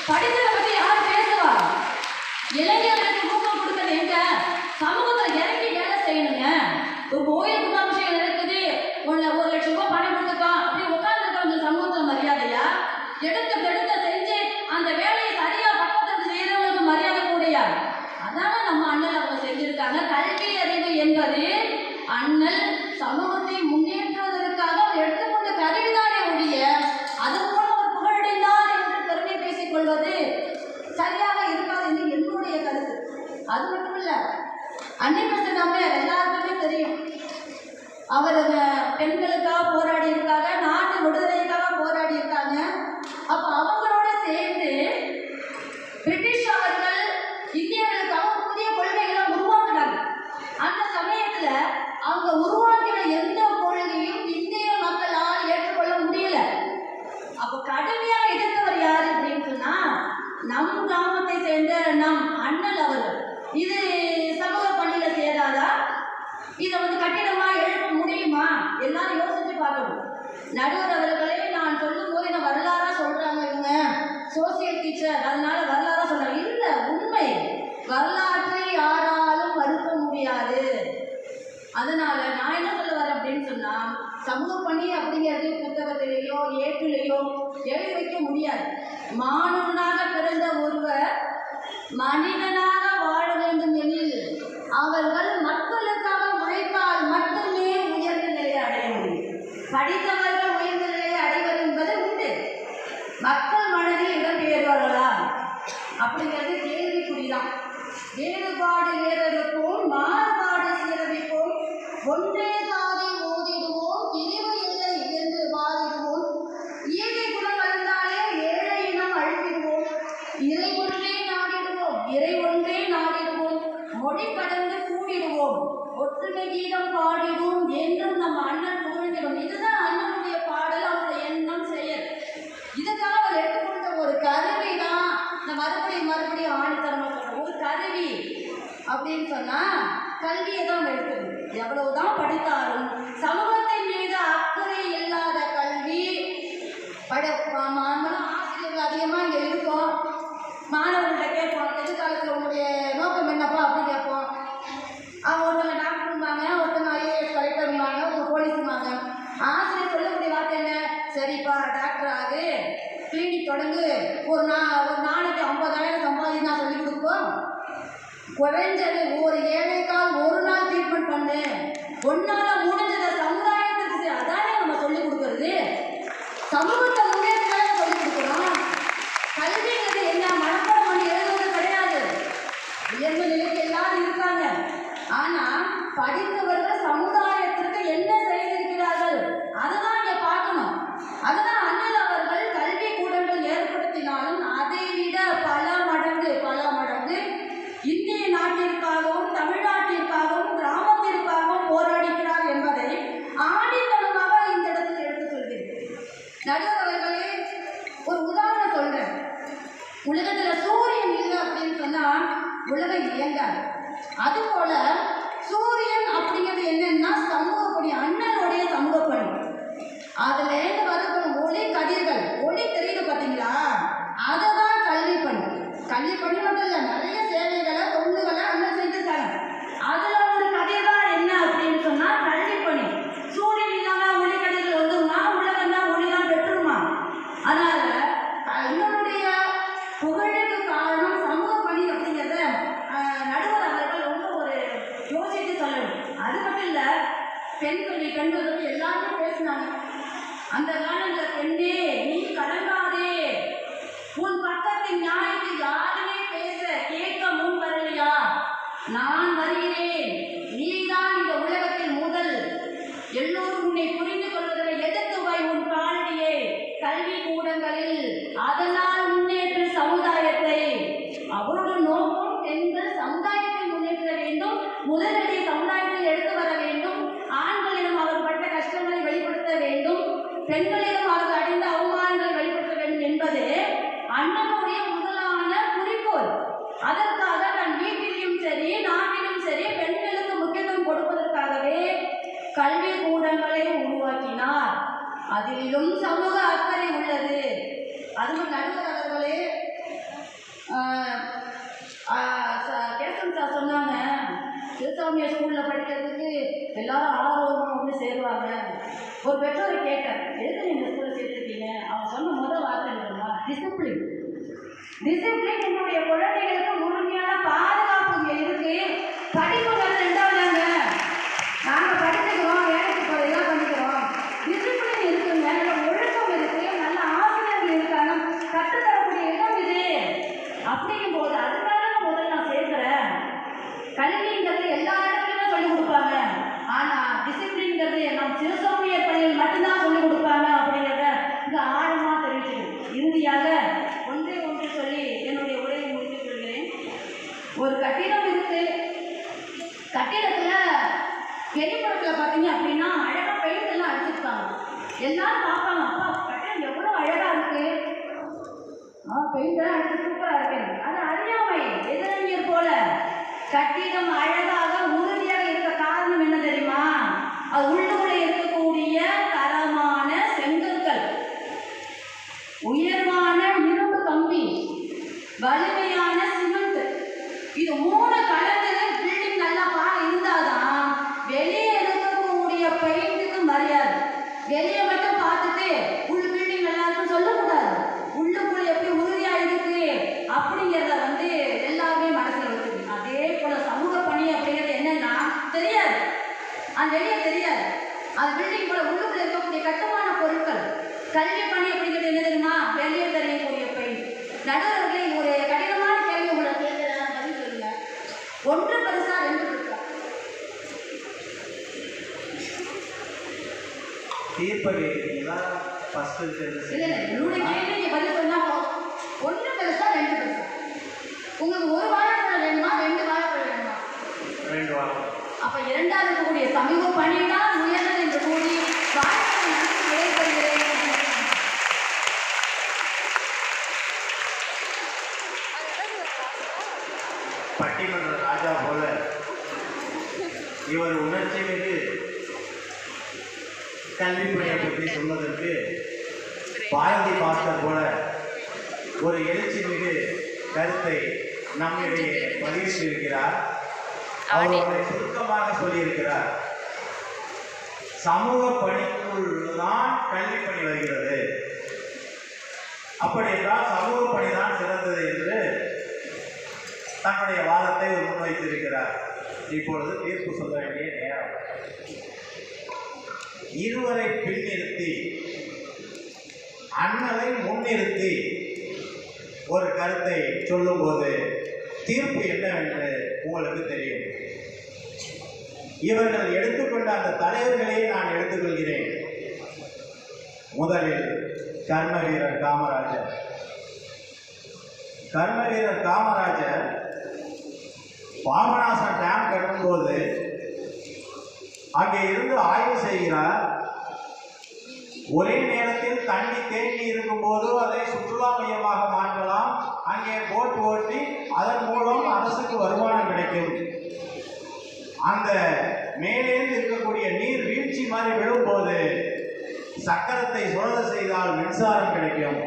படித்ததை பற்றி யார் பேசுவா? இளைஞர்களுக்கு ஊக்கம் கொடுக்கறது எங்க? சமூகத்தில் இறங்கி வேலை செய்யணுங்க. ஒரு கோயில் கும்பாபிஷேகம் நடக்குது, 1 லட்சம் ரூபாய் பணம் கொடுத்துருக்கான் அப்படி உட்காந்துருக்க சமூகத்தில் மரியாதையா? எடுத்த செஞ்சு அந்த வேலையை சரியா பக்கத்தில் செய்யறவங்களுக்கு மரியாதை கூடையா? அதான நம்ம அண்ணல் அவங்க செஞ்சிருக்காங்க. கல்வி அறிவு என்பது அண்ணல் சமூகத்தை முன்னேற்றுவதற்காக அவர் எடுத்துக்கொண்ட கருவிதானே ஒழிய அது போல ஒரு புகழடைந்தார் என்று பெருமை பேசிக் கொள்வது சரியாக இருக்காது என்று என்னுடைய கருத்து. அது மட்டும் இல்ல, அன்னை பெசன்ட் அம்மையார் எல்லாருக்குமே தெரியும். அவர் பெண்களுக்காக போராடி இருக்காங்க, நாட்டு விடுதலைக்காக போராடி இருக்காங்க. அப்ப அவங்களோட சேர்ந்து பிரிட்டிஷ் அவர்கள் இந்தியர்களுக்காக புதிய கொள்கைகளை உருவாக்குனாங்க. அந்த சமயத்துல அவங்க உருவாக்கின எந்த கொள்கையும் இந்திய மக்களால் ஏற்றுக்கொள்ள முடியல. அப்ப கடுமையாக எதிர்த்தவர் யாரு அப்படின்னு சொன்னா நம் கிராமத்தை சேர்ந்த நம் அண்ணல் அவர்கள். இது சமூக பணியில சேராதா? இதை வந்து கட்டிடமா எழுப்ப முடியுமா? எல்லாரும் யோசிச்சு பார்க்கணும். நடுவர் அவர்களே நான் சொல்லும் போது என்ன வரலாறா சொல்றாங்க, இவங்க சோசியல் டீச்சர் அதனால வரலாறா சொல்றாங்க. இல்ல, உண்மை. வரலாற்றை யாராலும் மறுக்க முடியாது. அதனால நான் என்ன சொல்ல வரேன் அப்படின்னு சொன்னா சமூக பணி அப்படிங்கிறது புத்தகத்திலேயோ ஏட்டிலேயோ எழுதி வைக்க முடியாது. மாணவனாக பிறந்த ஒருவர் மனிதனாக வாழ வேண்டும் எனில் அவர்கள் மக்களுக்காக உழைத்தால் மட்டுமே உயர்ந்த நிலையை அடைய முடியும். படித்தவர்கள் உயர்ந்த நிலையை அடைவது என்பது உண்டு. மக்கள் மனதில் இடம்பெயர்வார்களா அப்படிங்கிறது கேள்விக்குறிதான். வேறுபாடு ஏறெடுப்போம், மாறுபாடு சீரமைப்போம், ஒன்றே சாதி ஓதிடுவோம், பிரிவு இல்லை என்று வாதிடுவோம், இயற்கை குணம் வந்தாலே ஏழை இனம் அழித்திடுவோம், இறை ஒன்றே நாடிடுவோம், மொழி கடந்து கூடிடுவோம், ஒற்றுமை கீதம் பாடிடுவோம் என்றும் நம்ம அண்ணன் புகழ்ந்திடும். இதுதான் அண்ணனுடைய பாடல், அவருடைய எண்ணம், செயல். இதுக்காக அவர் எடுத்துக்கொண்ட ஒரு கருவி தான் இந்த மறுபடியும் ஆணித்தரமாக சொல்ற ஒரு கருவி அப்படின்னு சொன்னா கல்வியை தான் எடுத்தது. எவ்வளவுதான் படித்தாலும் சமூகத்தின் மீது அக்கறை இல்லாத கல்வி ஆசிரியர்கள் அதிகமாக இங்கே இருக்கும். மாணவர்கள்ட்ட கேட்போம், எதிர்காலத்தில் உங்களுடைய நோக்கம் என்னப்பா அப்படின்னு கேட்போம். அவங்க ஒருத்தவங்க டாக்டரும்பாங்க, ஒருத்தவங்க ஐஏஎஸ் கலெக்டரும்பாங்க, ஒரு போலீஸுமாங்க. ஆசிரியர் சொல்லக்கூடிய வார்த்தை என்ன? சரிப்பா டாக்டர் ஆகு, கிளினிக் தொடங்கு, ஒரு நாளைக்கு 50,000 சம்பாதி நான் சொல்லிக் கொடுப்போம். குறைஞ்சது ஒரு ஏழைக்கால் ஒரு நாள் ட்ரீட்மெண்ட் பண்ணு, ஒன்னால முடிஞ்சதை சமுதாயத்துக்கு அதானே நம்ம சொல்லிக் கொடுக்கறது. சமூகத்தை முன்னேற்ற சொல்லிக் கொடுக்குறோம். கல்விங்கிறது என்ன மனப்பாடம் பண்ணி எழுதுவது கிடையாது. உயர்ந்த நிலைக்கு எல்லாரும் இருக்காங்க. ஆனா படித்தவர்கள் சமுதாயத்திற்கு என்ன செய்திருக்கிறார்கள் அதுதான் இங்க பார்க்கணும். அதனால் அண்ணல் அவர்கள் கல்வி கூடங்கள் ஏற்படுத்தினாலும் அதை விட பல மடங்கு இந்திய நாட்டிற்காகவும் தமிழ்நாட்டிற்காகவும் கிராமத்திற்காகவும் போராடுகிறார் என்பதை ஆணித்தனமாக இந்த இடத்தில் எடுத்து சொல்கிறேன். நடுவர் அவர்களே, ஒரு உதாரணம் சொல்றேன். உலகத்துல சூரியன் இல்லை அப்படின்னு சொன்னா உலகம் இயங்காது. அதுபோல சூரியன் அப்படிங்கிறது என்னன்னா சமூக பணி, அண்ணனுடைய சமூக பணி. அதுல இருந்து வரக்கூடிய ஒளி கதிர்கள், ஒளி தெரியுது பார்த்தீங்களா, அதை தான் கல்வி பணி. கல்வி பணி மட்டும் இல்லை, நிறைய சேவைகளை தொண்டுகளை அண்ணன் செஞ்சிருக்காங்க. அதுல ஒரு கதிர் தான் என்ன அப்படின்னு சொன்னா கல்வி பணி. சூரியன் இல்லாம ஒளி கதிர்கள் வந்துருமா? உலகம் தான் ஒளி தான் பெற்றுமா? அதனால என்னுடைய புகழுக்கு காரணம் சமூக பணி அப்படிங்கிறத நடுவர் அவர்கள் ரொம்ப ஒரு யோசித்து சொல்லணும். அது மட்டும் இல்லை, பெண்கள் பற்றி எல்லாருமே பேசினாங்க. அந்த காலத்தில் பெண்ணே நீ கலங்காதே, உன் பக்கத்தின் நியாயத்தை யாருமே பேச கேட்க முன் வரலையா? நான் வருகிறேன், நீதான் இந்த உலகத்தில் முதல், எல்லோரும் உன்னை புரிந்து கொள்வதை எதிர்த்து வை உன் காலடியே கல்வி கூடங்களில், அதனால் முன்னேற்ற சமுதாயத்தை. அவரோட நோக்கம் பெண்கள் இஸ்லாமிய ஸ்கூலில் படிக்கிறதுக்கு எல்லாரும் ஆர்வமாக வந்து சேருவாங்க. ஒரு பெற்றோரை கேட்டேன், எதுக்கு இந்த ஸ்கூலில் சேர்த்துருக்கீங்க? அவங்க சொன்ன முதல் வார்த்தை என்னன்னா, டிசிப்ளின். டிசிப்ளின் என்னுடைய குழந்தைகளுக்கு முழுமையான பாதுகாப்பு இங்கே இருக்கு. படிப்புங்கிறது ரெண்டாவதாங்க. நாங்கள் படிச்சுக்கிறோம், வேலைக்கு போகிறதெல்லாம் பண்ணிக்கிறோம். டிசிப்ளின் இருக்குங்க, நல்ல ஒழுக்கம் இருக்கு, நல்ல ஆசிரியர்கள் இருக்காங்க, கற்றுத்தரக்கூடிய இடம் இது. அப்படிங்கும் போது அதுக்காக முதல்ல நான் சேர்க்கிறேன். கல்விங்கிறது எல்லா இடத்துலையுமே சொல்லிக் கொடுப்பாங்க, ஆனால் டிசிப்ளின்ங்கிறது நம் சிறுசமூக பள்ளியில் மட்டும்தான் சொல்லிக் கொடுப்பாங்க அப்படிங்கிறத இங்கே ஆழமாக தெரிவிச்சுக்கணும். இறுதியாக ஒன்றே ஒன்று சொல்லி என்னுடைய உரையை முடித்துக் கொள்கிறேன். ஒரு கட்டிடம் இருக்கு. கட்டிடத்தில் வெளிப்புறத்தில் பார்த்தீங்க அப்படின்னா அழகாக பெயிண்ட் எல்லாம் அடிச்சிருக்காங்க. எல்லாரும் பார்ப்பாங்க, அப்பா கட்டிடம் எவ்வளோ அழகாக இருக்கு, பெயிண்ட் எல்லாம் அடிச்சு சூப்பராக இருக்கு. அது அறியாமை, எதிரறிஞர் போல. கட்டிடம் அழகாக உறுதியாக இருக்க காரணம் என்ன தெரியுமா? அது உள்ளுக்குள்ளே இருக்கக்கூடிய தரமான செங்கற்கள், உயர்வான இரும்பு கம்பி, வலிமையான சிமெண்ட், இது மூணு கலந்து பில்டிங் நல்லா இருந்தாதான் வெளியே இருக்கக்கூடிய பெயிண்ட்டுக்கு மரியாதை. வெளியே மட்டும் பார்த்துட்டு உள்ள பில்டிங் நல்லா இருக்குன்னு சொல்லக்கூடாது. உள்ளுக்குள்ள எப்படி உறுதியா இருக்கு அப்படிங்கிறத வந்து எல்லாருமே மனசுல வச்சுக்கணும். அதே போல சமூக பணி அப்படிங்கிறது என்னன்னா தெரியாது, அது வெளியே தெரியாது. அது பில்டிங் போல உள்ளுக்குள்ள இருக்கக்கூடிய கட்டுமான பொருட்கள். கல்வி பணி அப்படிங்கிறது என்ன தெரியுமா? வெளியே தெரியக்கூடிய பெயிண்ட். நடுவர்களே, ஒரு கடினமான கேள்வி உங்களை கேட்கிறேன், பதில் சொல்லுங்க. ஒன்று பெருசா ரெண்டு பெருசா? தீர்ப்பை கேட்குறீங்களா? ஃபர்ஸ்ட் இல்லை, என்னுடைய கேள்வி நீங்க பதில் சொன்னா ஒன்று பெருசா ரெண்டு பெருசா? உங்களுக்கு ஒரு வாழைப்பழம் வேணுமா, ரெண்டு வாழைப்பழம் வேணுமா? ரெண்டு வாரம். அப்ப இரண்டாவது இருக்கக்கூடிய சமூக பணி தான் உயர்ந்தது என்று கூறி வாழைப்பழம் ஏற்படுகிறேன். பட்டிமன்ற ராஜா போல இவர் உணர்ச்சி மிகு கல்வி பணியை பற்றி சொன்னதற்கு பாரதி பாஸ்கர் போல ஒரு எழுச்சி மிகு கருத்தை நம்மிடையே பதிவிட்டிருக்கிறார். அவருடைய சுருக்கமாக சொல்லியிருக்கிறார், சமூக பணிக்குள் தான் கல்வி பணி வருகிறது. அப்படி என்றால் சமூக பணிதான் சிறந்தது என்று தன்னுடைய வாதத்தை முன்வைத்திருக்கிறார். இப்பொழுது தீர்ப்பு சொல்ல வேண்டிய நேரம். இருவரை பின்னிறுத்தி அண்ணலை முன்னிறுத்தி ஒரு கருத்தை சொல்லும்போது தீர்ப்பு என்னவென்று உங்களுக்கு தெரியும். இவர்கள் எடுத்துக்கொண்ட அந்த தலைவர்களையே நான் எடுத்துக்கொள்கிறேன். முதலில் கர்ம வீரர் காமராஜர். கர்ம வீரர் காமராஜர் பாபநாசம் டேம் கட்டும்போது அங்கே இருந்து ஆய்வு செய்கிறார். ஒரே நேரத்தில் தண்ணி தேங்கி இருக்கும் போது அதை சுற்றுலா மையமாக மாற்றலாம், அங்கே போட் ஓட்டி அதன் மூலம் அரசுக்கு வருமானம் கிடைக்கும். அந்த மேலேந்து இருக்கக்கூடிய நீர் வீழ்ச்சி மாதிரி விழும்போது சக்கரத்தை சுழல செய்தால் மின்சாரம் கிடைக்கும்,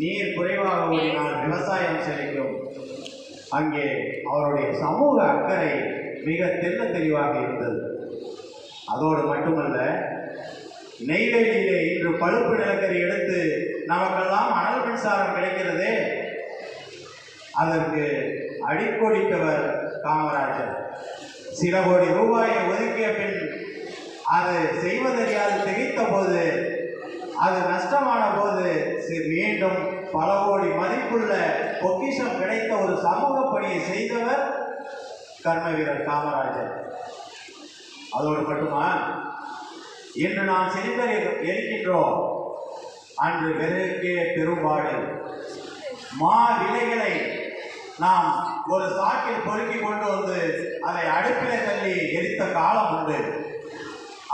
நீர் குறைவாக ஓடினால் விவசாயம் செழிக்கும். அங்கே அவருடைய சமூக அக்கறை மிக தெல்ல தெளிவாக இருந்தது. அதோடு மட்டுமல்ல, நெய்வேலியிலே இன்று பழுப்பு நிலக்கரி எடுத்து நமக்கெல்லாம் அனல் மின்சாரம் கிடைக்கிறதே, அதற்கு அடிக்கோடிட்டவர் காமராஜர். சில கோடி ரூபாயை ஒதுக்கிய பின் அது செய்வதறியாது திகைத்த போது, அது நஷ்டமான போது மீண்டும் பல கோடி மதிப்புள்ள பொக்கிஷம் கிடைத்த ஒரு சமூக பணியை செய்தவர் கர்ம வீரர் காமராஜர். அதோடு மட்டுமா, இன்று நாம் சிலிண்டர் எரிக்கின்றோம், அன்று விறகுக்கே பெரும்பாடு. மா விலைகளை நாம் ஒரு சாக்கில் பொறுக்கி கொண்டு வந்து அதை அடுப்பிலே தள்ளி எரித்த காலம் உண்டு.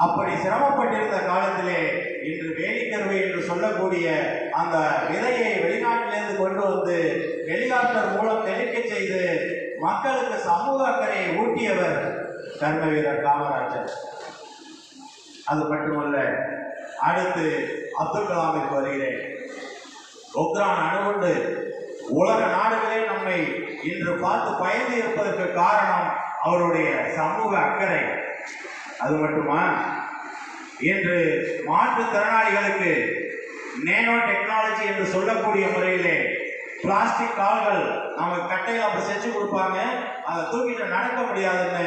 அப்படி சிரமப்பட்டிருந்த காலத்திலே இன்று வேலிக்கருவை என்று சொல்லக்கூடிய அந்த விதையை வெளிநாட்டிலிருந்து கொண்டு வந்து ஹெலிகாப்டர் மூலம் தெளிக்க செய்து மக்களுக்கு சமூக அக்கறையை ஊட்டியவர் கர்ம வீரர் காமராஜர். அது மட்டுமல்ல, அடுத்து அப்துல் கலாமிற்கு வருகிறேன். பொக்ரான் அணுகுண்டு உலக நாடுகளே நம்மை இன்று பார்த்து பயந்து இருப்பதற்கு காரணம் அவருடைய சமூக அக்கறை. அது மட்டுமா, இன்று மாற்றுத்திறனாளிகளுக்கு நேனோ டெக்னாலஜி என்று சொல்லக்கூடிய முறையிலே பிளாஸ்டிக் கால்கள் நமக்கு கட்டையில் அப்படி செஞ்சு கொடுப்பாங்க, அதை தூக்கிட்டு நடக்க முடியாதுன்னு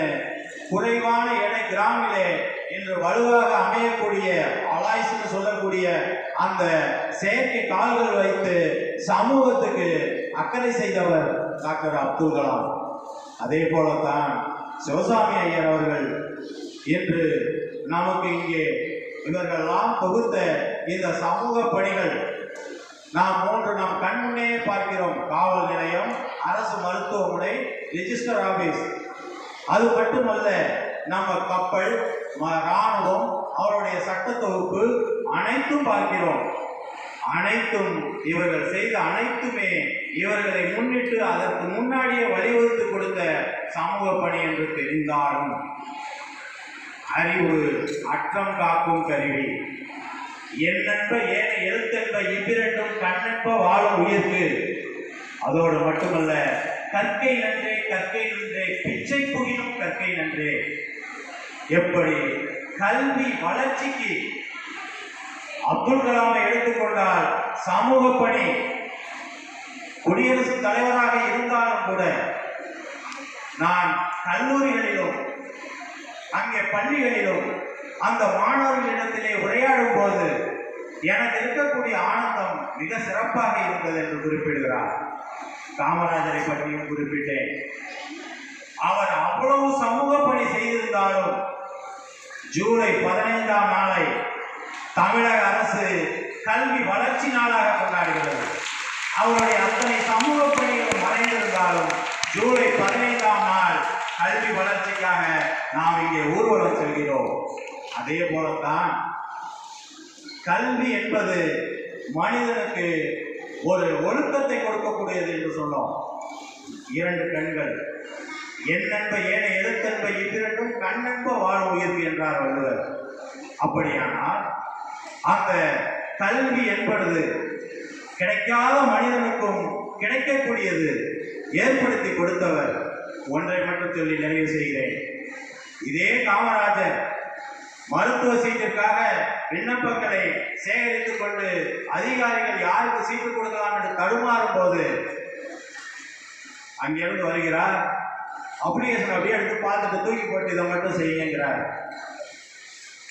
குறைவான எடை கிராமிலே இன்று வலுவாக அமையக்கூடிய அலாய்ஸ்ன்னு சொல்லக்கூடிய அந்த செயற்கை கால்கள் வைத்து சமூகத்துக்கு அக்கறை செய்தவர் டாக்டர் அப்துல் கலாம். அதே போலத்தான் சிவசாமி ஐயர் அவர்கள் இன்று நமக்கு இங்கே இவர்களெல்லாம் தொகுத்த இந்த சமூக பணிகள் நாம் கண் முன்னே பார்க்கிறோம். காவல் நிலையம், அரசு மருத்துவமனை, ரெஜிஸ்டர் ஆபீஸ். அது மட்டுமல்ல, நம்ம கப்பல், இராணுவம், அவருடைய சட்ட தொகுப்பு அனைத்தும் பார்க்கிறோம். அனைத்தும் இவர்கள் செய்த அனைத்துமே இவர்களை முன்னிட்டு அதற்கு முன்னாடியே வலியுறுத்தி கொடுத்த சமூக பணி என்று தெரிந்தாலும் அறிவு அற்றம் காக்கும் கருவி. எண்ணென்ப ஏன எழுத்தென்ப இவ்விரண்டும் கண்ணென்ப வாழும் உயிர்க்கு. அதோடு மட்டுமல்ல, கற்கை நன்றே கற்கை நன்றே பிச்சை புகினும் கற்கை நன்றே. எப்படி கல்வி வளர்ச்சிக்கு அப்துல் கலாமை எடுத்துக்கொண்டால் சமூக பணி, குடியரசுத் தலைவராக இருந்தாலும் கூட நான் கல்லூரிகளிலும் அங்கே பள்ளிகளிலும் அந்த மாணவர்களிடத்திலே உரையாடும் போது எனக்கு இருக்கக்கூடிய ஆனந்தம் மிக சிறப்பாக இருந்தது என்று குறிப்பிடுகிறார். காமராஜரை பற்றியும் குறிப்பிட்டேன். அவர் அவ்வளவு சமூக பணி செய்திருந்தாலும் ஜூலை 15ஆம் நாளை தமிழக அரசு கல்வி வளர்ச்சி நாளாக கொண்டாடுகிறது. அவருடைய அத்தனை சமூக பணிகள் மறைந்திருந்தாலும் ஜூலை 15ஆம் நாள் கல்வி வளர்ச்சிக்காக நாம் இங்கே ஊர்வலம் செல்கிறோம். அதே போலத்தான் கல்வி என்பது மனிதனுக்கு ஒரு ஒழுக்கத்தை கொடுக்கக்கூடியது என்று சொன்னோம். 2 கண்கள், எண்ணென்ப ஏன எழுத்தென்ப இவ்விரண்டும் கண்ணென்ப வாழும் உயிர்ப்பு என்றார் வள்ளுவர். அப்படியானால் அந்த கல்வி என்பது கிடைக்காத மனிதனுக்கும் கிடைக்கக்கூடியது ஏற்படுத்தி கொடுத்தவர். ஒன்றை மட்டும் சொல்லி நிறைவு செய்கிறேன். இதே காமராஜர் மருத்துவ சீட்டிற்காக விண்ணப்பங்களை சேகரித்துக் கொண்டு அதிகாரிகள் யாருக்கு சீட்டு கொடுக்கலாம் என்று தடுமாறும் போது அங்கிருந்து வருகிறார். அப்ளிகேஷன் அப்படியே எடுத்து பார்த்துட்டு தூக்கி போட்டு இதை மட்டும் செய்யுங்கிறார்.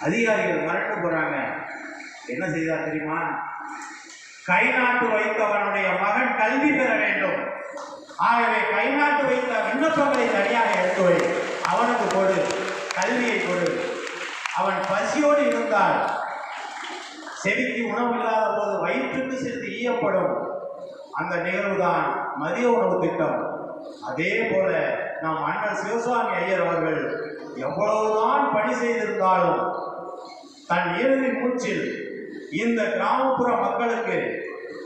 அதிகாரிகள் மறந்து போறாங்க. என்ன செய்தார் தெரியுமா? கை நாட்டு வைத்தவனுடைய மகன் கல்வி பெற வேண்டும், ஆகவே கை நாட்டு வைத்த விண்ணப்பங்களை தனியாக எடுத்து வை, அவனுக்கு கொடு, கல்வியை கொடு. அவன் பசியோடு இருந்தால், செவிக்கு உணவு இல்லாத போது வயிற்றுக்கு சிறிது ஈயப்படும். அந்த நிகழ்வுதான் மதிய உணவு திட்டம். அதே போல நம் அண்ணன் சிவசாமி ஐயர் அவர்கள் எவ்வளவுதான் பணி செய்திருந்தாலும் தன் இறுதி மூச்சில் இந்த கிராமப்புற மக்களுக்கு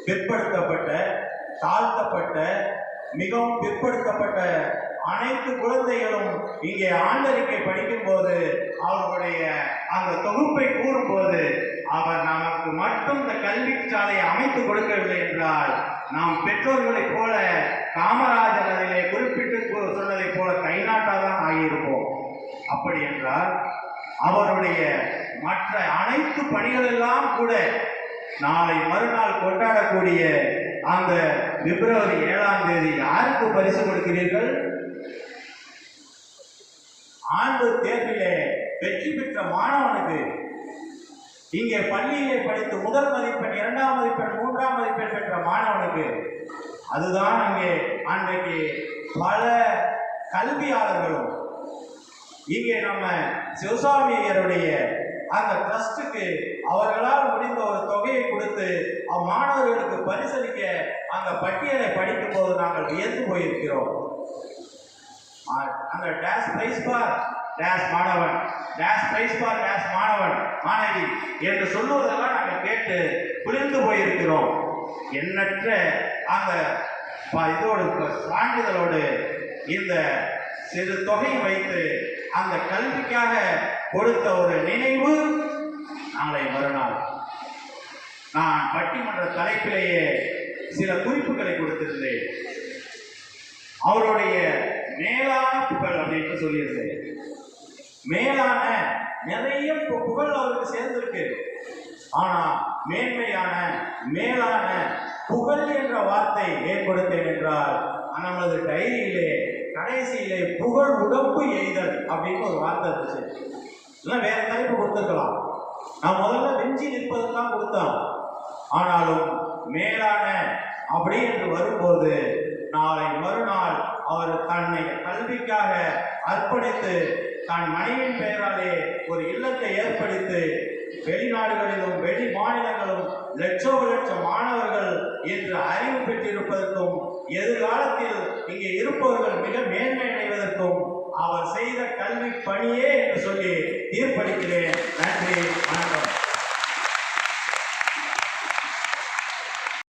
பிற்படுத்தப்பட்ட, தாழ்த்தப்பட்ட, மிகவும் பிற்படுத்தப்பட்ட அனைத்து குழந்தைகளும் இங்கே ஆண்டறிக்கை படிக்கும் போது அவர்களுடைய அந்த தொகுப்பை கூறும்போது அவர் நமக்கு மட்டும் இந்த கல்வி சாலையை அமைத்து கொடுக்கவில்லை என்றால் நாம் பெற்றோர்களைப் போல காமராஜர் அதிலே குறிப்பிட்டு சொன்னதைப் போல கைநாட்டாதான் ஆகியிருப்போம். அப்படி என்றால் அவருடைய மற்ற அனைத்து பணிகளெல்லாம் கூட நாளை மறுநாள் கொண்டாடக்கூடிய அந்த பிப்ரவரி 7ஆம் தேதி யாருக்கு பரிசு கொடுக்கிறீர்கள்? ஆண்டு தேர்விலே வெற்றி பெற்ற மாணவனுக்கு, இங்கே பள்ளியிலே படித்து முதல் மதிப்பெண், 2ஆம் மதிப்பெண், 3ஆம் மதிப்பெண் பெற்ற மாணவனுக்கு. அதுதான் அங்கே அன்றைக்கு பல கல்வியாளர்களும் இங்கே நம்ம சிவசாமி ஐயருடைய அந்த ட்ரஸ்டுக்கு அவர்களால் முடிந்த ஒரு தொகையை கொடுத்து மாணவர்களுக்கு பரிசளிக்க அந்த பட்டியலை படிக்கும் போது நாங்கள் வியந்து போயிருக்கிறோம். அந்த டேஷ் பிரைஸ் பார் டேஷ் மாணவன், டேஷ் பிரைஸ் பார் டேஷ் மாணவன் மாணவி என்று சொல்லுவதெல்லாம் நாங்கள் கேட்டு புரிந்து போயிருக்கிறோம். எண்ணற்ற அந்த இதோடு சான்றிதழோடு இந்த சிறு தொகையை வைத்து அந்த கல்விக்காக கொடுத்த ஒரு நினைவு நாளை மறுநாள். நான் பட்டிமன்ற தலைப்பிலேயே சில குறிப்புகளை கொடுத்திருந்தேன். அவருடைய மேலான புகழ் அப்படின்னு சொல்லியிருந்தேன். மேலான நிறைய புகழ் அவருக்கு சேர்ந்திருக்கு. ஆனா மேன்மையான மேலான புகழ் என்ற வார்த்தை ஏற்படுத்தேன் என்றால் நமது டைரியிலே கடைசியிலே புகழ் உடம்பு எய்தல் அப்படின்னு ஒரு வார்த்தை இருந்துச்சு. இல்லை வேற தலைப்பு கொடுத்துருக்கலாம். நான் முதல்ல வெஞ்சி நிற்பதுதான் கொடுத்தோம். ஆனாலும் மேலான அப்படி என்று வரும்போது நாளை மறுநாள் அவர் தன்னை கல்விக்காக அர்ப்பணித்து தன் மனைவியின் பெயராலே ஒரு இல்லத்தை ஏற்படுத்தி வெளிநாடுகளிலும் வெளி மாநிலங்களும் லட்சம் மாணவர்கள் என்று அறிவு பெற்றிருப்பதற்கும் எதிர்காலத்தில் இங்கே இருப்பவர்கள் மிக மேன்மை அடைவதற்கும் அவர் செய்த கல்வி பணியே என்று சொல்லி தீர்ப்பளிக்கிறேன். நன்றி, வணக்கம்.